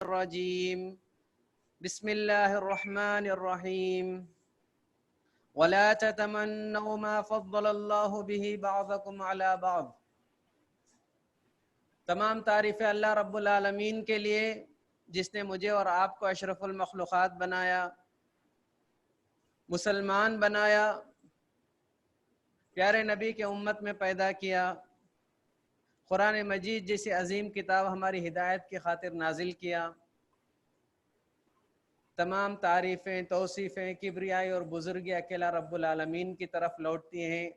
الرجيم بسم الله الرحمن الرحيم ولا تتمنوا ما فضل الله به بعضكم على بعض۔ تمام تعریفیں اللہ رب العالمین کے لیے جس نے مجھے اور آپ کو اشرف المخلوقات بنایا، مسلمان بنایا، پیارے نبی کے امت میں پیدا کیا، قرآن مجید جیسی عظیم کتاب ہماری ہدایت کی خاطر نازل کیا۔ تمام تعریفیں، توصیفیں، کبریائی اور بزرگی اکیلا رب العالمین کی طرف لوٹتی ہیں۔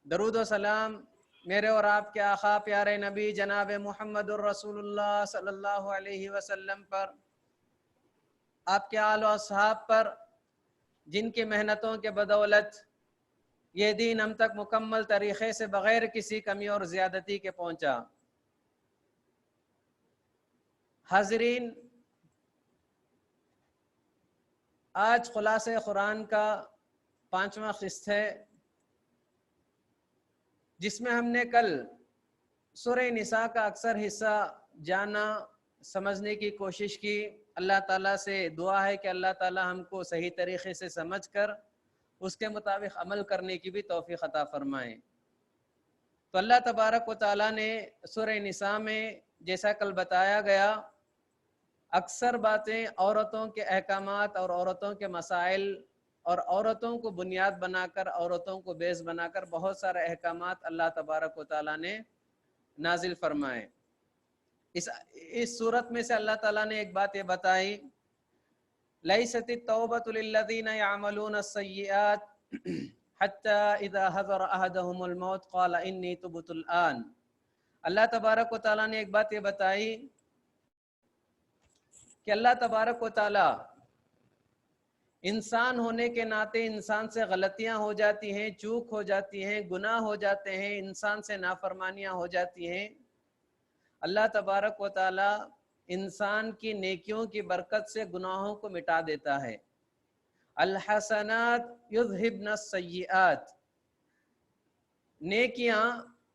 درود و سلام میرے اور آپ کے آقا پیارے نبی جناب محمد الرسول اللہ صلی اللہ علیہ وسلم پر، آپ کے آل و اصحاب پر، جن کی محنتوں کے بدولت یہ دین ہم تک مکمل طریقے سے بغیر کسی کمی اور زیادتی کے پہنچا۔ حاضرین، آج خلاصہ قرآن کا 5واں قسط ہے، جس میں ہم نے کل سورہ نساء کا اکثر حصہ جانا، سمجھنے کی کوشش کی۔ اللہ تعالیٰ سے دعا ہے کہ اللہ تعالیٰ ہم کو صحیح طریقے سے سمجھ کر اس کے مطابق عمل کرنے کی بھی توفیق عطا فرمائیں۔ تو اللہ تبارک و تعالیٰ نے سورہ نساء میں جیسا کل بتایا گیا، اکثر باتیں عورتوں کے احکامات اور عورتوں کے مسائل اور عورتوں کو بنیاد بنا کر، عورتوں کو بیس بنا کر بہت سارے احکامات اللہ تبارک و تعالیٰ نے نازل فرمائے۔ اس صورت میں سے اللہ تعالیٰ نے ایک بات یہ بتائی، لیست التوبۃ للذین یعملون السیئات حتی اذا حضر احدهم الموت قال انی تبت الآن۔ اللہ تبارک و تعالیٰ نے ایک بات یہ بتائی کہ اللہ تبارک و تعالیٰ انسان ہونے کے ناطے انسان سے غلطیاں ہو جاتی ہیں، چوک ہو جاتی ہیں، گناہ ہو جاتے ہیں، انسان سے نافرمانیاں ہو جاتی ہیں۔ اللہ تبارک و تعالیٰ انسان کی نیکیوں کی برکت سے گناہوں کو مٹا دیتا ہے۔ الحسنات یذہبن السیئات، نیکیاں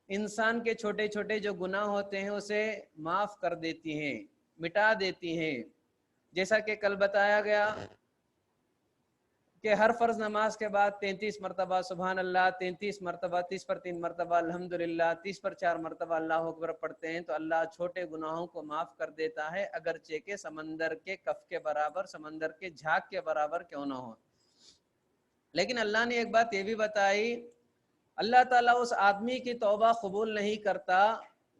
انسان کے چھوٹے چھوٹے جو گناہ ہوتے ہیں اسے معاف کر دیتی ہیں، مٹا دیتی ہیں۔ جیسا کہ کل بتایا گیا کہ ہر فرض نماز کے بعد 33 مرتبہ سبحان اللہ، 33 مرتبہ، 30 پر 3 مرتبہ الحمدللہ، 30 پر 4 مرتبہ اللہ اکبر پڑھتے ہیں تو اللہ چھوٹے گناہوں کو معاف کر دیتا ہے، اگرچہ کہ سمندر کے کف کے برابر، سمندر کے جھاگ کے برابر کیوں نہ ہو۔ لیکن اللہ نے ایک بات یہ بھی بتائی، اللہ تعالیٰ اس آدمی کی توبہ قبول نہیں کرتا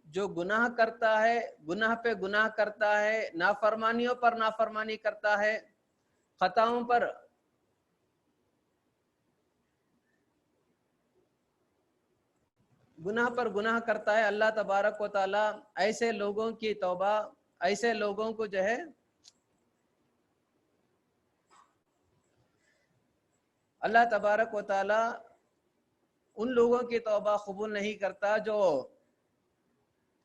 جو گناہ کرتا ہے، گناہ پہ گناہ کرتا ہے، نافرمانیوں پر نافرمانی کرتا ہے، خطاؤں پر گناہ کرتا ہے۔ اللہ تبارک و تعالیٰ ایسے لوگوں کی توبہ، ایسے لوگوں کو جو ہے اللہ تبارک و تعالیٰ ان لوگوں کی توبہ قبول نہیں کرتا جو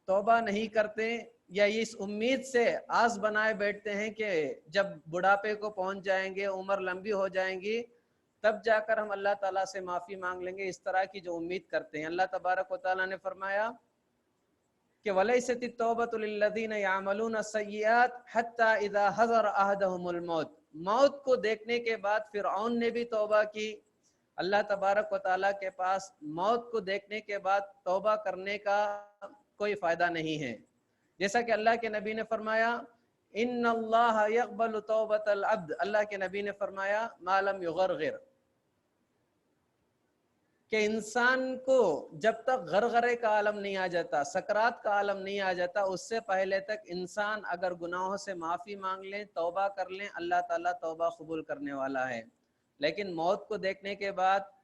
توبہ نہیں کرتے یا اس امید سے آس بنائے بیٹھتے ہیں کہ جب بڑھاپے کو پہنچ جائیں گے، عمر لمبی ہو جائیں گی، تب جا کر ہم اللہ تعالیٰ سے معافی مانگ لیں گے، اس طرح کی جو امید کرتے ہیں۔ اللہ تبارک و تعالیٰ نے فرمایا کہ وَلَيْسَتِ التَّوْبَةُ لِلَّذِينَ يَعْمَلُونَ السَّيِّئَاتِ حَتَّى إِذَا حَضَرَ أَحَدَهُمُ الْمَوْتُ، موت کو دیکھنے کے بعد فرعون نے بھی توبہ کی۔ اللہ تبارک و تعالیٰ کے پاس موت کو دیکھنے کے بعد توبہ کرنے کا کوئی فائدہ نہیں ہے۔ جیسا کہ اللہ کے نبی نے فرمایا ان اللہ یقبل توبۃ العبد، اللہ کے نبی نے فرمایا ما لم یغرغر، کہ انسان کو جب تک غرغرے کا عالم نہیں آ جاتا، سکرات کا عالم نہیں آ جاتا، اس سے پہلے تک انسان اگر گناہوں سے معافی مانگ لیں، توبہ کر لیں، اللہ تعالیٰ توبہ قبول کرنے والا ہے۔ لیکن موت کو دیکھنے کے بعد،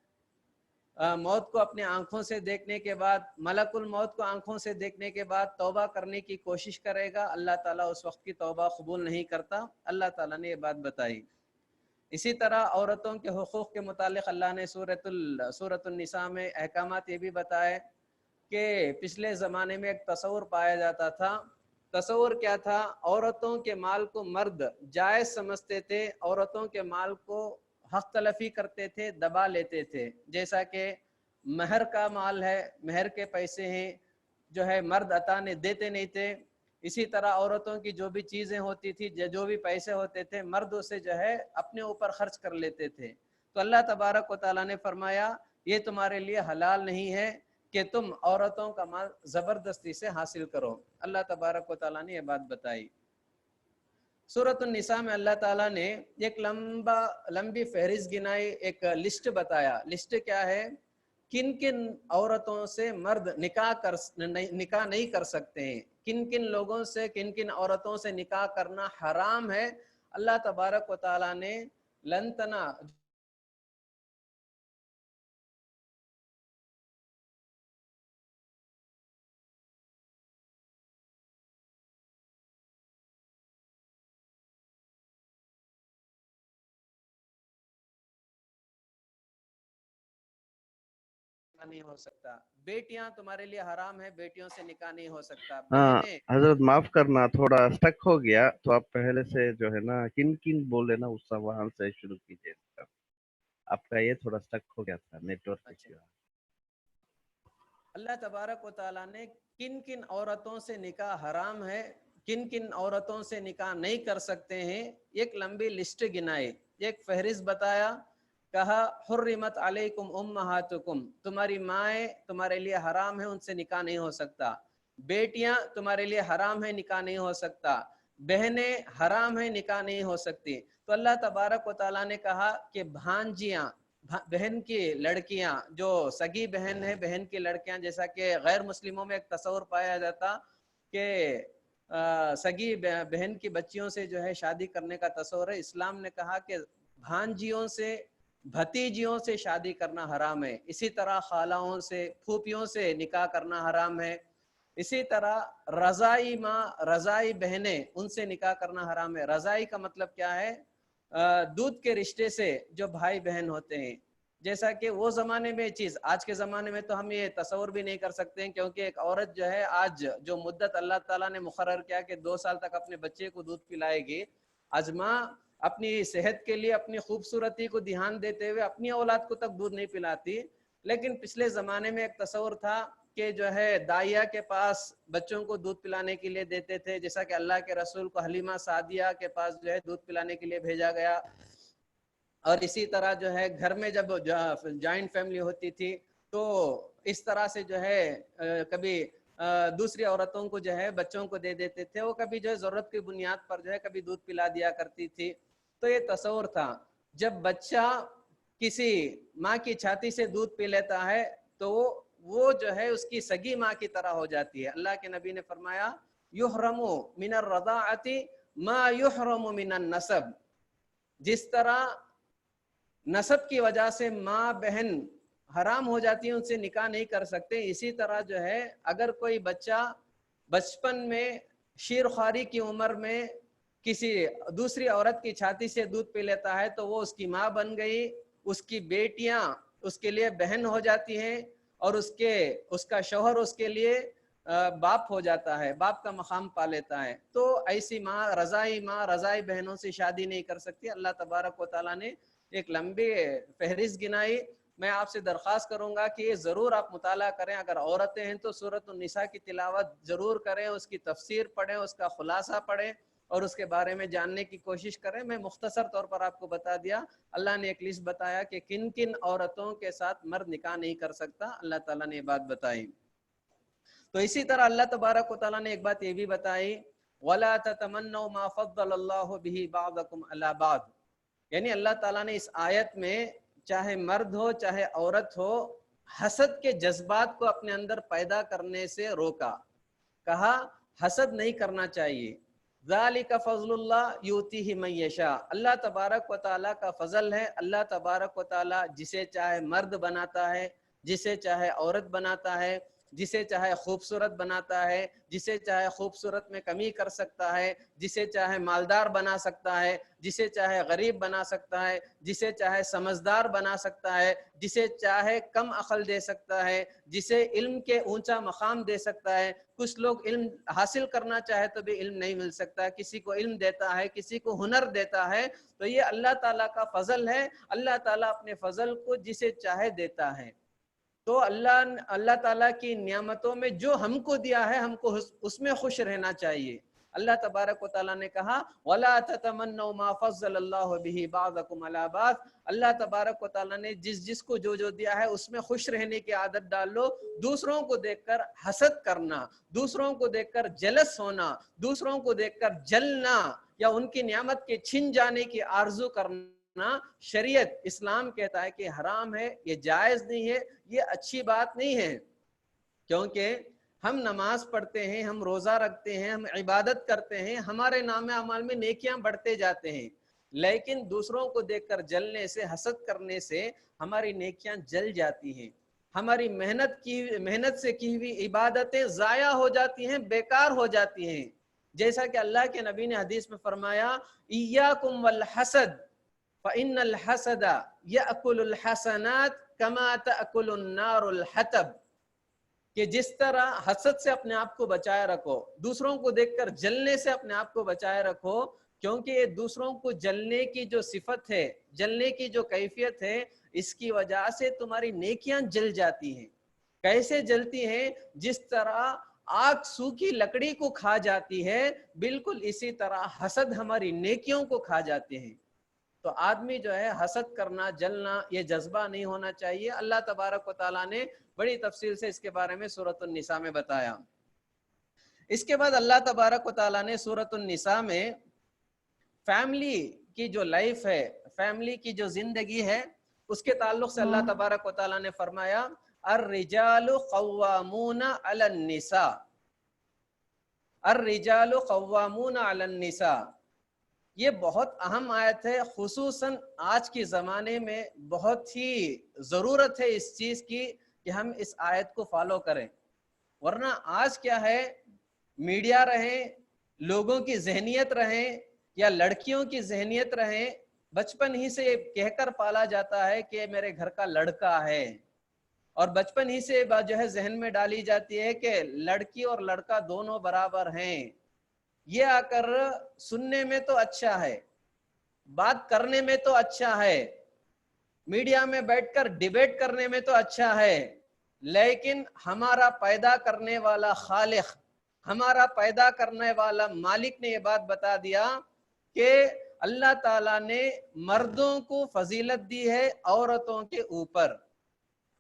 موت کو اپنے آنکھوں سے دیکھنے کے بعد، ملک الموت کو آنکھوں سے دیکھنے کے بعد توبہ کرنے کی کوشش کرے گا، اللہ تعالیٰ اس وقت کی توبہ قبول نہیں کرتا۔ اللہ تعالیٰ نے یہ بات بتائی۔ اسی طرح عورتوں کے حقوق کے متعلق اللہ نے سورۃ النساء میں احکامات یہ بھی بتائے کہ پچھلے زمانے میں ایک تصور پایا جاتا تھا۔ تصور کیا تھا؟ عورتوں کے مال کو مرد جائز سمجھتے تھے، عورتوں کے مال کو حق تلفی کرتے تھے، دبا لیتے تھے۔ جیسا کہ مہر کا مال ہے، مہر کے پیسے ہیں جو ہے مرد عطا دیتے نہیں تھے، اسی طرح عورتوں کی جو بھی چیزیں ہوتی تھی، جو بھی پیسے ہوتے تھے، مرد اسے جو ہے اپنے اوپر خرچ کر لیتے تھے. تو اللہ تبارک و تعالیٰ نے فرمایا یہ تمہارے لیے حلال نہیں ہے کہ تم عورتوں کا مال زبردستی سے حاصل کرو. اللہ تبارک و تعالیٰ نے یہ بات بتائی. سورۃ النساء میں اللہ تعالیٰ نے ایک لمبی فہرست گنائی، ایک لسٹ بتایا. لسٹ کیا ہے؟ کن کن عورتوں سے مرد نکاح نہیں کر سکتے ہیں، کن کن لوگوں سے، کن کن عورتوں سے نکاح کرنا حرام ہے. اللہ تبارک و تعالیٰ نے لنتنا نہیں ہو سکتا. بیٹیاں تمہارے لیے حرام ہے، بیٹیوں سے نکاح نہیں ہو سکتا. ہاں بہنیں حضرت معاف کرنا، تھوڑا اسٹک ہو گیا، تو آپ پہلے سے جو ہے نا کن کن بولے نا اس وہاں سے شروع کیجیے. آپ کا یہ تھوڑا اسٹک ہو گیا تھا، نیٹ ورک ایشو. اللہ تبارک و تعالیٰ نے کن کن عورتوں سے نکاح حرام ہے، کن کن عورتوں سے نکاح نہیں کر سکتے ہیں، ایک لمبی لسٹ گنائی، ایک فہرست بتایا. کہا حرمت علیکم امہاتکم، تمہاری مائیں تمہارے لیے حرام ہے، ان سے نکاح نہیں ہو سکتا. بیٹیاں تمہارے لیے حرام ہے، نکاح نہیں ہو سکتا. بہنیں حرام ہے، نکاح نہیں ہو سکتی. تو اللہ تبارک و تعالیٰ نے کہا کہ بھانجیاں، بہن کی لڑکیاں، جو سگی بہن ہے، بہن کی لڑکیاں، جیسا کہ غیر مسلموں میں ایک تصور پایا جاتا کہ سگی بہن کی بچیوں سے جو ہے شادی کرنے کا تصور ہے. اسلام نے کہا کہ بھانجیوں سے، بھتیجیوں سے شادی کرنا حرام ہے. اسی طرح خالاؤں سے، پھوپھیوں سے نکاح کرنا حرام ہے. اسی طرح رضائی ماں، رضائی بہنیں، ان سے نکاح کرنا حرام ہے. رضائی کا مطلب کیا ہے؟ دودھ کے رشتے سے جو بھائی بہن ہوتے ہیں. جیسا کہ وہ زمانے میں چیز، آج کے زمانے میں تو ہم یہ تصور بھی نہیں کر سکتے ہیں، کیونکہ ایک عورت جو ہے آج جو مدت اللہ تعالیٰ نے مقرر کیا کہ 2 سال تک اپنے بچے کو دودھ پلائے گی. آج ماں اپنی صحت کے لیے، اپنی خوبصورتی کو دھیان دیتے ہوئے اپنی اولاد کو تک دودھ نہیں پلاتی. لیکن پچھلے زمانے میں ایک تصور تھا کہ جو ہے دائیا کے پاس بچوں کو دودھ پلانے کے لیے دیتے تھے، جیسا کہ اللہ کے رسول کو حلیمہ سعدیہ کے پاس جو ہے دودھ پلانے کے لیے بھیجا گیا. اور اسی طرح جو ہے گھر میں جب جوائنٹ فیملی ہوتی تھی تو اس طرح سے جو ہے کبھی دوسری عورتوں کو جو ہے بچوں کو دے دیتے تھے، وہ کبھی جو ہے ضرورت کی بنیاد پر جو ہے کبھی دودھ پلا دیا کرتی تھی. تو یہ تصور تھا. جب بچہ کسی ماں کی چھاتی سے دودھ پی لیتا ہے تو وہ جو ہے اس کی سگی ماں کی طرح ہو جاتی ہے. اللہ کے نبی نے فرمایا یحرم من الرضاعۃ ما یحرم من النسب، جس طرح نسب کی وجہ سے ماں بہن حرام ہو جاتی ہیں، ان سے نکاح نہیں کر سکتے، اسی طرح جو ہے اگر کوئی بچہ بچپن میں شیرخواری کی عمر میں کسی دوسری عورت کی چھاتی سے دودھ پی لیتا ہے تو وہ اس کی ماں بن گئی، اس کی بیٹیاں اس کے لیے بہن ہو جاتی ہیں، اور اس کا شوہر اس کے لیے باپ ہو جاتا ہے، باپ کا مقام پا لیتا ہے. تو ایسی ماں، رضائی بہنوں سے شادی نہیں کر سکتی. اللہ تبارک و تعالیٰ نے ایک لمبی فہرست گنائی. میں آپ سے درخواست کروں گا کہ یہ ضرور آپ مطالعہ کریں. اگر عورتیں ہیں تو سورۃ النساء کی تلاوت ضرور کریں، اس کی تفسیر پڑھیں، اس کا خلاصہ پڑھیں اور اس کے بارے میں جاننے کی کوشش کریں. میں مختصر طور پر آپ کو بتا دیا. اللہ نے ایک لسٹ بتایا کہ کن کن عورتوں کے ساتھ مرد نکاح نہیں کر سکتا. اللہ تعالیٰ نے یہ بات بتائی. تو اسی طرح اللہ تبارک و تعالیٰ نے ایک بات یہ بھی بتائی وَلَا تَتَمَنَّوْا مَا فَضَّلَ اللَّهُ بِهِ بَعْضَكُمْ عَلَى بَعْضٍ، یعنی اللہ تعالیٰ نے اس آیت میں چاہے مرد ہو چاہے عورت ہو، حسد کے جذبات کو اپنے اندر پیدا کرنے سے روکا. کہا حسد نہیں کرنا چاہیے. ذَلِكَ فَضْلُ اللَّهِ يُؤْتِيهِ مَن يَشَاءُ، اللہ تبارک و تعالیٰ کا فضل ہے. اللہ تبارک و تعالیٰ جسے چاہے مرد بناتا ہے، جسے چاہے عورت بناتا ہے، جسے چاہے خوبصورت بناتا ہے، جسے چاہے خوبصورت میں کمی کر سکتا ہے، جسے چاہے مالدار بنا سکتا ہے، جسے چاہے غریب بنا سکتا ہے، جسے چاہے سمجھدار بنا سکتا ہے، جسے چاہے کم عقل دے سکتا ہے، جسے علم کے اونچا مقام دے سکتا ہے. کچھ لوگ علم حاصل کرنا چاہے تو بھی علم نہیں مل سکتا، کسی کو علم دیتا ہے، کسی کو ہنر دیتا ہے. تو یہ اللہ تعالیٰ کا فضل ہے. اللہ تعالیٰ اپنے فضل کو جسے چاہے دیتا ہے. تو اللہ تعالیٰ کی نعمتوں میں جو ہم کو دیا ہے ہم کو اس میں خوش رہنا چاہیے. اللہ تبارک و تعالیٰ نے کہا وَلَا تَتَمَنَّوْا مَا فَضَّلَ اللَّهُ بِهِ بَعْضَكُمْ عَلَى بَعْضٍ. اللہ تبارک و تعالیٰ نے جس کو جو دیا ہے اس میں خوش رہنے کی عادت ڈال لو. دوسروں کو دیکھ کر حسد کرنا، دوسروں کو دیکھ کر جلس ہونا، دوسروں کو دیکھ کر جلنا یا ان کی نعمت کے چھن جانے کی آرزو کرنا، شریعت اسلام کہتا ہے کہ حرام ہے، یہ جائز نہیں ہے، یہ اچھی بات نہیں ہے. کیونکہ ہم نماز پڑھتے ہیں، ہم روزہ رکھتے ہیں، ہم عبادت کرتے ہیں، ہمارے نام اعمال میں نیکیاں بڑھتے جاتے ہیں، لیکن دوسروں کو دیکھ کر جلنے سے، حسد کرنے سے ہماری نیکیاں جل جاتی ہیں، ہماری محنت سے کی ہوئی عبادتیں ضائع ہو جاتی ہیں، بیکار ہو جاتی ہیں. جیسا کہ اللہ کے نبی نے حدیث میں فرمایا ایاکم والحسد فإن الحسد یأکل الحسنات کما تأکل النار الحطب. کہ جس طرح حسد سے اپنے آپ کو بچائے رکھو، دوسروں کو دیکھ کر جلنے سے اپنے آپ کو بچائے رکھو، کیونکہ یہ دوسروں کو جلنے کی جو صفت ہے، جلنے کی جو کیفیت ہے، اس کی وجہ سے تمہاری نیکیاں جل جاتی ہیں. کیسے جلتی ہیں؟ جس طرح آگ سوکھی لکڑی کو کھا جاتی ہے، بالکل اسی طرح حسد ہماری نیکیوں کو کھا جاتے ہیں. تو آدمی جو ہے حسد کرنا، جلنا، یہ جذبہ نہیں ہونا چاہیے. اللہ تبارک و تعالیٰ نے بڑی تفصیل سے اس کے بارے میں سورۃ النساء میں بتایا. اس کے بعد اللہ تبارک و تعالیٰ نے سورۃ النساء میں فیملی کی جو لائف ہے، فیملی کی جو زندگی ہے، اس کے تعلق سے اللہ تبارک و تعالیٰ نے فرمایا الرجال قوامون علی النساء. الرجال قوامون علی النساء، یہ بہت اہم آیت ہے. خصوصاً آج کے زمانے میں بہت ہی ضرورت ہے اس چیز کی کہ ہم اس آیت کو فالو کریں. ورنہ آج کیا ہے، میڈیا رہیں، لوگوں کی ذہنیت رہیں یا لڑکیوں کی ذہنیت رہیں، بچپن ہی سے کہہ کر پالا جاتا ہے کہ میرے گھر کا لڑکا ہے، اور بچپن ہی سے بات جو ہے ذہن میں ڈالی جاتی ہے کہ لڑکی اور لڑکا دونوں برابر ہیں. یہ آ کر سننے میں تو اچھا ہے، بات کرنے میں تو اچھا ہے، میڈیا میں بیٹھ کر ڈیبیٹ کرنے میں تو اچھا ہے، لیکن ہمارا پیدا کرنے والا خالق، ہمارا پیدا کرنے والا مالک نے یہ بات بتا دیا کہ اللہ تعالیٰ نے مردوں کو فضیلت دی ہے عورتوں کے اوپر.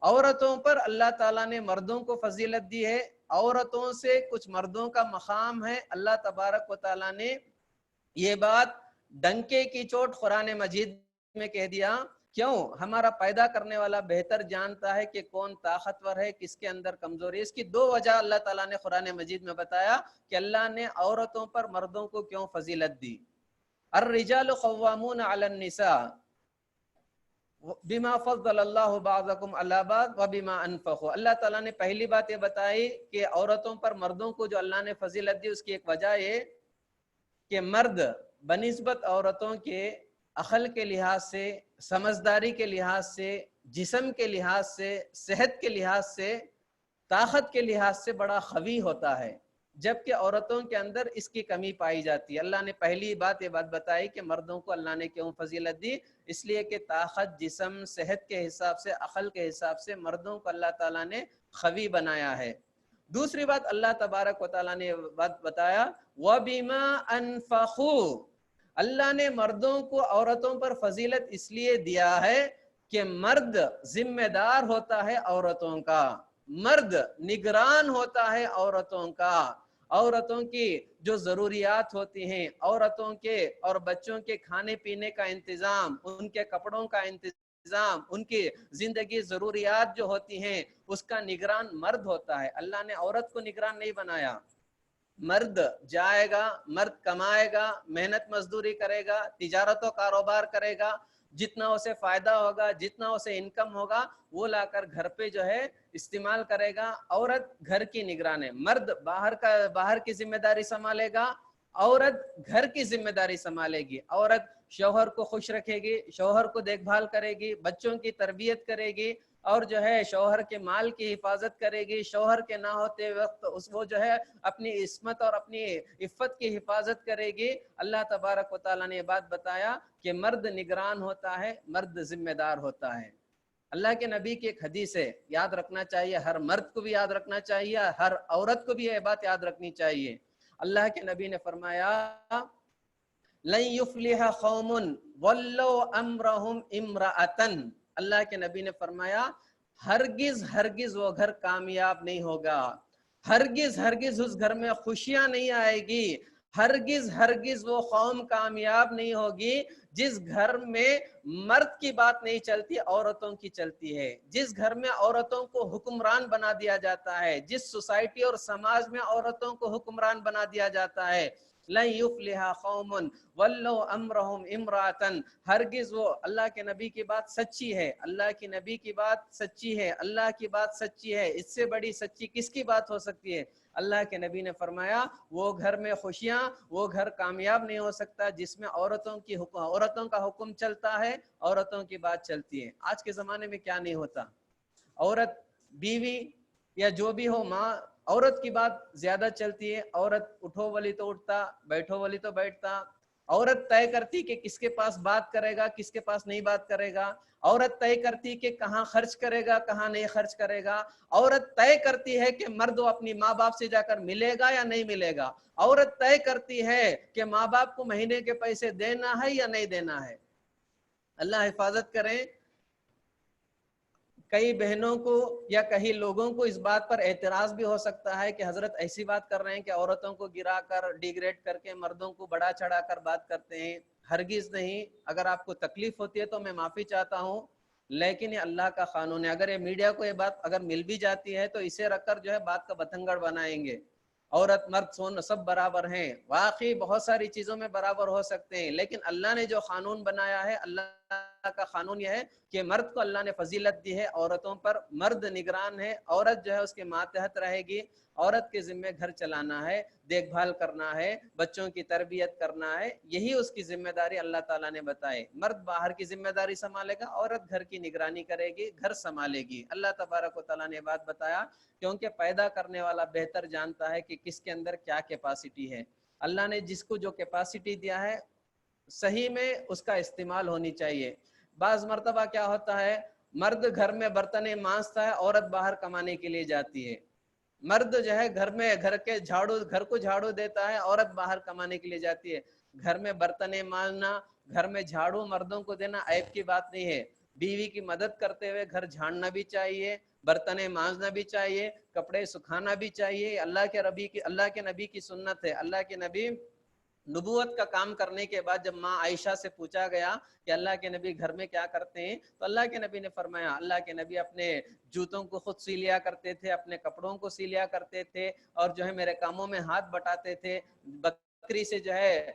عورتوں پر اللہ تعالیٰ نے مردوں کو فضیلت دی ہے، عورتوں سے کچھ مردوں کا مقام ہے. اللہ تبارک و تعالیٰ نے یہ بات ڈنکے کی چوٹ قرآن مجید میں کہہ دیا. کیوں؟ ہمارا پیدا کرنے والا بہتر جانتا ہے کہ کون طاقتور ہے، کس کے اندر کمزوری ہے. اس کی دو وجہ اللہ تعالیٰ نے قرآن مجید میں بتایا کہ اللہ نے عورتوں پر مردوں کو کیوں فضیلت دی. الرجال قوامون علی النساء بما فضل اللہ بعضکم علی بعض وبما انفقوا. اللہ تعالیٰ نے پہلی بات یہ بتائی کہ عورتوں پر مردوں کو جو اللہ نے فضیلت دی، اس کی ایک وجہ یہ کہ مرد بنسبت عورتوں کے عقل کے لحاظ سے، سمجھداری کے لحاظ سے، جسم کے لحاظ سے، صحت کے لحاظ سے، طاقت کے لحاظ سے بڑا قوی ہوتا ہے، جبکہ عورتوں کے اندر اس کی کمی پائی جاتی ہے. اللہ نے پہلی بات یہ بات بتائی کہ مردوں کو اللہ نے کیوں فضیلت دی، اس لیے کہ طاقت، جسم، صحت کے حساب سے، عقل کے حساب سے مردوں کو اللہ تعالیٰ نے قوی بنایا ہے. دوسری بات اللہ تبارک و تعالیٰ نے بات بتایا وَبِمَا أَنفَقُوا. اللہ نے مردوں کو عورتوں پر فضیلت اس لیے دیا ہے کہ مرد ذمہ دار ہوتا ہے عورتوں کا، مرد نگران ہوتا ہے عورتوں کا. عورتوں کی جو ضروریات ہوتی ہیں، عورتوں کے اور بچوں کے کھانے پینے کا انتظام، ان کے کپڑوں کا انتظام، ان کی زندگی ضروریات جو ہوتی ہیں، اس کا نگران مرد ہوتا ہے. اللہ نے عورت کو نگران نہیں بنایا. مرد جائے گا، مرد کمائے گا، محنت مزدوری کرے گا، تجارت و کاروبار کرے گا، جتنا اسے فائدہ ہوگا، جتنا اسے انکم ہوگا، وہ لا کر گھر پہ جو ہے استعمال کرے گا. عورت گھر کی نگران ہے. مرد باہر کی ذمہ داری سنبھالے گا، عورت گھر کی ذمہ داری سنبھالے گی. عورت شوہر کو خوش رکھے گی، شوہر کو دیکھ بھال کرے گی، بچوں کی تربیت کرے گی، اور جو ہے شوہر کے مال کی حفاظت کرے گی. شوہر کے نہ ہوتے وقت وہ جو ہے اپنی عصمت اور اپنی عفت کی حفاظت کرے گی. اللہ تبارک و تعالیٰ نے یہ بات بتایا کہ مرد نگران ہوتا ہے، مرد ذمہ دار ہوتا ہے. اللہ کے نبی کی ایک حدیث ہے، یاد رکھنا چاہیے، ہر مرد کو بھی یاد رکھنا چاہیے، ہر عورت کو بھی یہ بات یاد رکھنی چاہیے۔ اللہ کے نبی نے فرمایا لن یفلح قوم ولوا امرهم امرأۃ، اللہ کے نبی نے فرمایا ہرگز ہرگز وہ گھر کامیاب نہیں ہوگا، ہرگز ہرگز اس گھر میں خوشیاں نہیں آئے گی، ہرگز ہرگز وہ قوم کامیاب نہیں ہوگی جس گھر میں مرد کی بات نہیں چلتی، عورتوں کی چلتی ہے، جس گھر میں عورتوں کو حکمران بنا دیا جاتا ہے، جس سوسائٹی اور سماج میں عورتوں کو حکمران بنا دیا جاتا ہے۔ لن یفلح قوم ولوا امرهم امرأۃ، ہرگز وہ، اللہ کے نبی کی بات سچی ہے، اللہ کی نبی کی بات سچی ہے، اللہ کی بات سچی ہے، اس سے بڑی سچی کس کی بات ہو سکتی ہے؟ اللہ کے نبی نے فرمایا وہ گھر میں خوشیاں، وہ گھر کامیاب نہیں ہو سکتا جس میں عورتوں کا حکم چلتا ہے، عورتوں کی بات چلتی ہے۔ آج کے زمانے میں کیا نہیں ہوتا، عورت، بیوی یا جو بھی ہو، ماں، عورت کی بات زیادہ چلتی ہے، عورت اٹھو والی تو اٹھتا، بیٹھو والی تو بیٹھتا، عورت طے کرتی کہ کس کے پاس بات کرے گا، کس کے پاس نہیں بات کرے گا، عورت طے کرتی کہ کہاں خرچ کرے گا، کہاں نہیں خرچ کرے گا، عورت طے کرتی ہے کہ مرد اپنی ماں باپ سے جا کر ملے گا یا نہیں ملے گا، عورت طے کرتی ہے کہ ماں باپ کو مہینے کے پیسے دینا ہے یا نہیں دینا ہے۔ اللہ حفاظت کریں، کئی بہنوں کو یا کئی لوگوں کو اس بات پر اعتراض بھی ہو سکتا ہے کہ حضرت ایسی بات کر رہے ہیں کہ عورتوں کو گرا کر، ڈیگریڈ کر کے مردوں کو بڑا چڑھا کر بات کرتے ہیں۔ ہرگز نہیں، اگر آپ کو تکلیف ہوتی ہے تو میں معافی چاہتا ہوں، لیکن یہ اللہ کا قانون ہے۔ اگر یہ میڈیا کو یہ بات اگر مل بھی جاتی ہے تو اسے رکھ کر جو ہے بات کا بتنگڑ بنائیں گے، عورت مرد سون سب برابر ہیں، واقعی بہت ساری چیزوں میں برابر ہو سکتے ہیں، لیکن اللہ نے جو قانون بنایا ہے، اللہ کا قانون یہ ہے کہ مرد کو اللہ نے فضیلت دی ہے عورتوں پر، مرد نگران ہے، عورت جو ہے اس کے ماتحت رہے گی، عورت کے ذمہ گھر چلانا ہے، دیکھ بھال کرنا ہے، بچوں کی تربیت کرنا ہے، یہی اس کی ذمہ داری اللہ تعالیٰ نے بتائے۔ مرد باہر کی ذمہ داری سنبھالے گا، عورت گھر کی نگرانی کرے گی، گھر سنبھالے گی۔ اللہ تبارک و تعالیٰ نے بات بتایا کیونکہ پیدا کرنے والا بہتر جانتا ہے کہ کس کے اندر کیا کیپیسٹی ہے۔ اللہ نے جس کو جو کیپیسٹی دیا ہے صحیح میں اس کا استعمال ہونی چاہیے۔ بعض مرتبہ کیا ہوتا ہے، مرد گھر میں برتن مانجتا ہے، عورت باہر کمانے کے لیے جاتی ہے، مرد جو ہے گھر میں گھر کو جھاڑو دیتا ہے، عورت باہر کمانے کے لیے جاتی ہے۔ گھر میں برتن مانجنا، گھر میں جھاڑو مردوں کو دینا عیب کی بات نہیں ہے، بیوی کی مدد کرتے ہوئے گھر جھاڑنا بھی چاہیے، برتن مانجنا بھی چاہیے، کپڑے سکھانا بھی چاہیے۔ اللہ کے نبی کی سنت ہے۔ اللہ کے نبی نبوت کا کام کرنے کے بعد جب ماں عائشہ سے پوچھا گیا کہ اللہ کے نبی گھر میں کیا کرتے ہیں، تو اللہ کے نبی نے فرمایا اللہ کے نبی اپنے جوتوں کو خود سی لیا کرتے تھے، اپنے کپڑوں کو سی لیا کرتے تھے، اور جو ہے میرے کاموں میں ہاتھ بٹاتے تھے، بکری سے جو ہے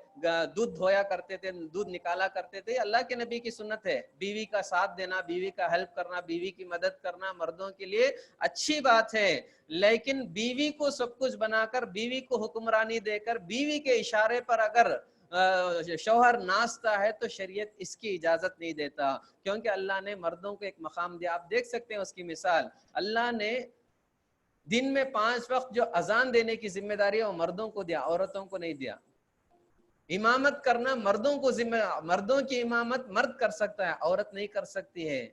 دودھ دھویا کرتے تھے، دودھ نکالا کرتے تھے۔ اللہ کے نبی کی سنت ہے۔ بیوی کا ساتھ دینا، بیوی کا ہیلپ کرنا، بیوی کی مدد کرنا مردوں کے لیے اچھی بات ہے، لیکن بیوی کو سب کچھ بنا کر، بیوی کو حکمرانی دے کر، بیوی کے اشارے پر اگر شوہر ناچتا ہے تو شریعت اس کی اجازت نہیں دیتا، کیونکہ اللہ نے مردوں کو ایک مقام دیا۔ آپ دیکھ سکتے ہیں اس کی مثال، اللہ نے دن میں 5 وقت جو اذان دینے کی ذمہ داری ہے وہ مردوں کو دیا، عورتوں کو نہیں دیا۔ امامت کرنا مردوں کی امامت مرد کر سکتا ہے، عورت نہیں کر سکتی ہے۔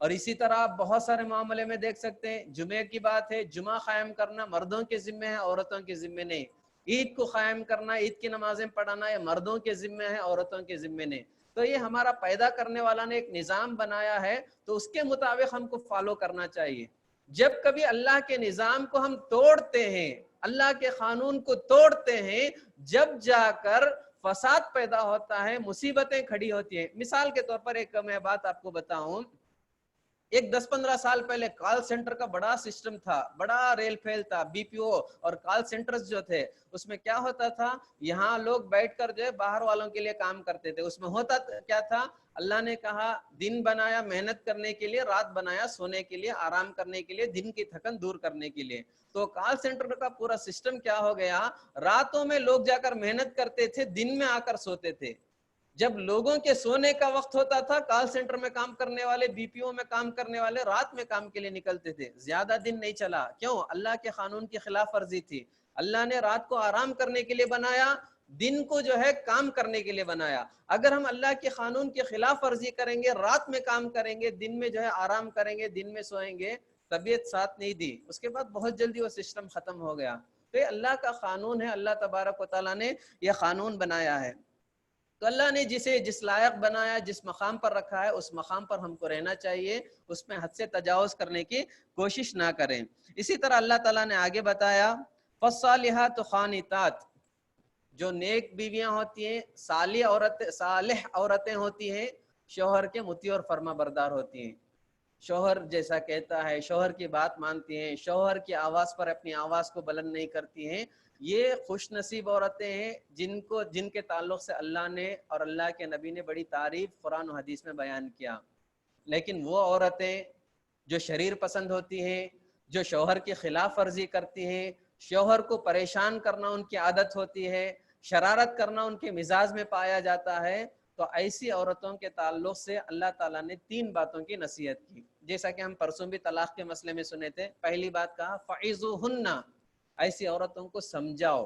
اور اسی طرح آپ بہت سارے معاملے میں دیکھ سکتے ہیں، جمعے کی بات ہے، جمعہ قائم کرنا مردوں کے ذمہ ہے، عورتوں کے ذمہ نہیں۔ عید کو قائم کرنا، عید کی نمازیں پڑھانا یہ مردوں کے ذمہ ہے، عورتوں کے ذمہ نہیں۔ تو یہ ہمارا پیدا کرنے والا نے ایک نظام بنایا ہے، تو اس کے مطابق ہم کو فالو کرنا چاہیے۔ جب کبھی اللہ کے نظام کو ہم توڑتے ہیں، اللہ کے قانون کو توڑتے ہیں، جب جا کر فساد پیدا ہوتا ہے، مصیبتیں کھڑی ہوتی ہیں۔ مثال کے طور پر ایک میں بات آپ کو بتاؤں، ایک 10-15 سال پہلے کال سینٹر کا بڑا سسٹم تھا، بڑا ریل پھیل تھا، بی پی او اور کال سینٹرز جو تھے، اس میں کیا ہوتا تھا، یہاں لوگ بیٹھ کر جو ہے باہر والوں کے لیے کام کرتے تھے۔ اس میں ہوتا کیا تھا، اللہ نے کہا دن بنایا محنت کرنے کے لیے، رات بنایا سونے کے لیے، آرام کرنے کے لیے، دن کی تھکن دور کرنے کے لیے۔ تو کال سینٹر کا پورا سسٹم کیا ہو گیا، راتوں میں لوگ جا کر محنت کرتے تھے، دن میں آ کر سوتے تھے۔ جب لوگوں کے سونے کا وقت ہوتا تھا، کال سینٹر میں کام کرنے والے، بی پی او میں کام کرنے والے رات میں کام کے لیے نکلتے تھے۔ زیادہ دن نہیں چلا، کیوں؟ اللہ کے قانون کی خلاف ورزی تھی۔ اللہ نے رات کو آرام کرنے کے لیے بنایا، دن کو جو ہے کام کرنے کے لیے بنایا. اگر ہم اللہ کے قانون کی خلاف ورزی کریں گے, رات میں کام کریں گے, دن میں جو ہے آرام کریں گے, دن میں سوئیں گے, طبیعت ساتھ نہیں دی, اس کے بعد بہت جلدی وہ سسٹم ختم ہو گیا. تو یہ اللہ کا قانون ہے, اللہ تبارک و تعالیٰ نے یہ قانون بنایا ہے. تو اللہ نے جسے جس لائق بنایا, جس مقام پر رکھا ہے, اس مقام پر ہم کو رہنا چاہیے, اس میں حد سے تجاوز کرنے کی کوشش نہ کریں. اسی طرح اللہ تعالیٰ نے آگے بتایا فالصالحات قانتات, جو نیک بیویاں ہوتی ہیں, صالح عورتیں ہوتی ہیں, شوہر کے مطیع اور فرما بردار ہوتی ہیں, شوہر جیسا کہتا ہے, شوہر کی بات مانتی ہیں, شوہر کی آواز پر اپنی آواز کو بلند نہیں کرتی ہیں. یہ خوش نصیب عورتیں ہیں جن کے تعلق سے اللہ نے اور اللہ کے نبی نے بڑی تعریف قرآن و حدیث میں بیان کیا. لیکن وہ عورتیں جو شریر پسند ہوتی ہیں, جو شوہر کی خلاف ورزی کرتی ہیں, شوہر کو پریشان کرنا ان کی عادت ہوتی ہے, شرارت کرنا ان کے مزاج میں پایا جاتا ہے, تو ایسی عورتوں کے تعلق سے اللہ تعالیٰ نے 3 باتوں کی نصیحت کی. جیسا کہ ہم پرسوں بھی طلاق کے مسئلے میں سنے تھے. پہلی بات کہا فعظوہن, ایسی عورتوں کو سمجھاؤ,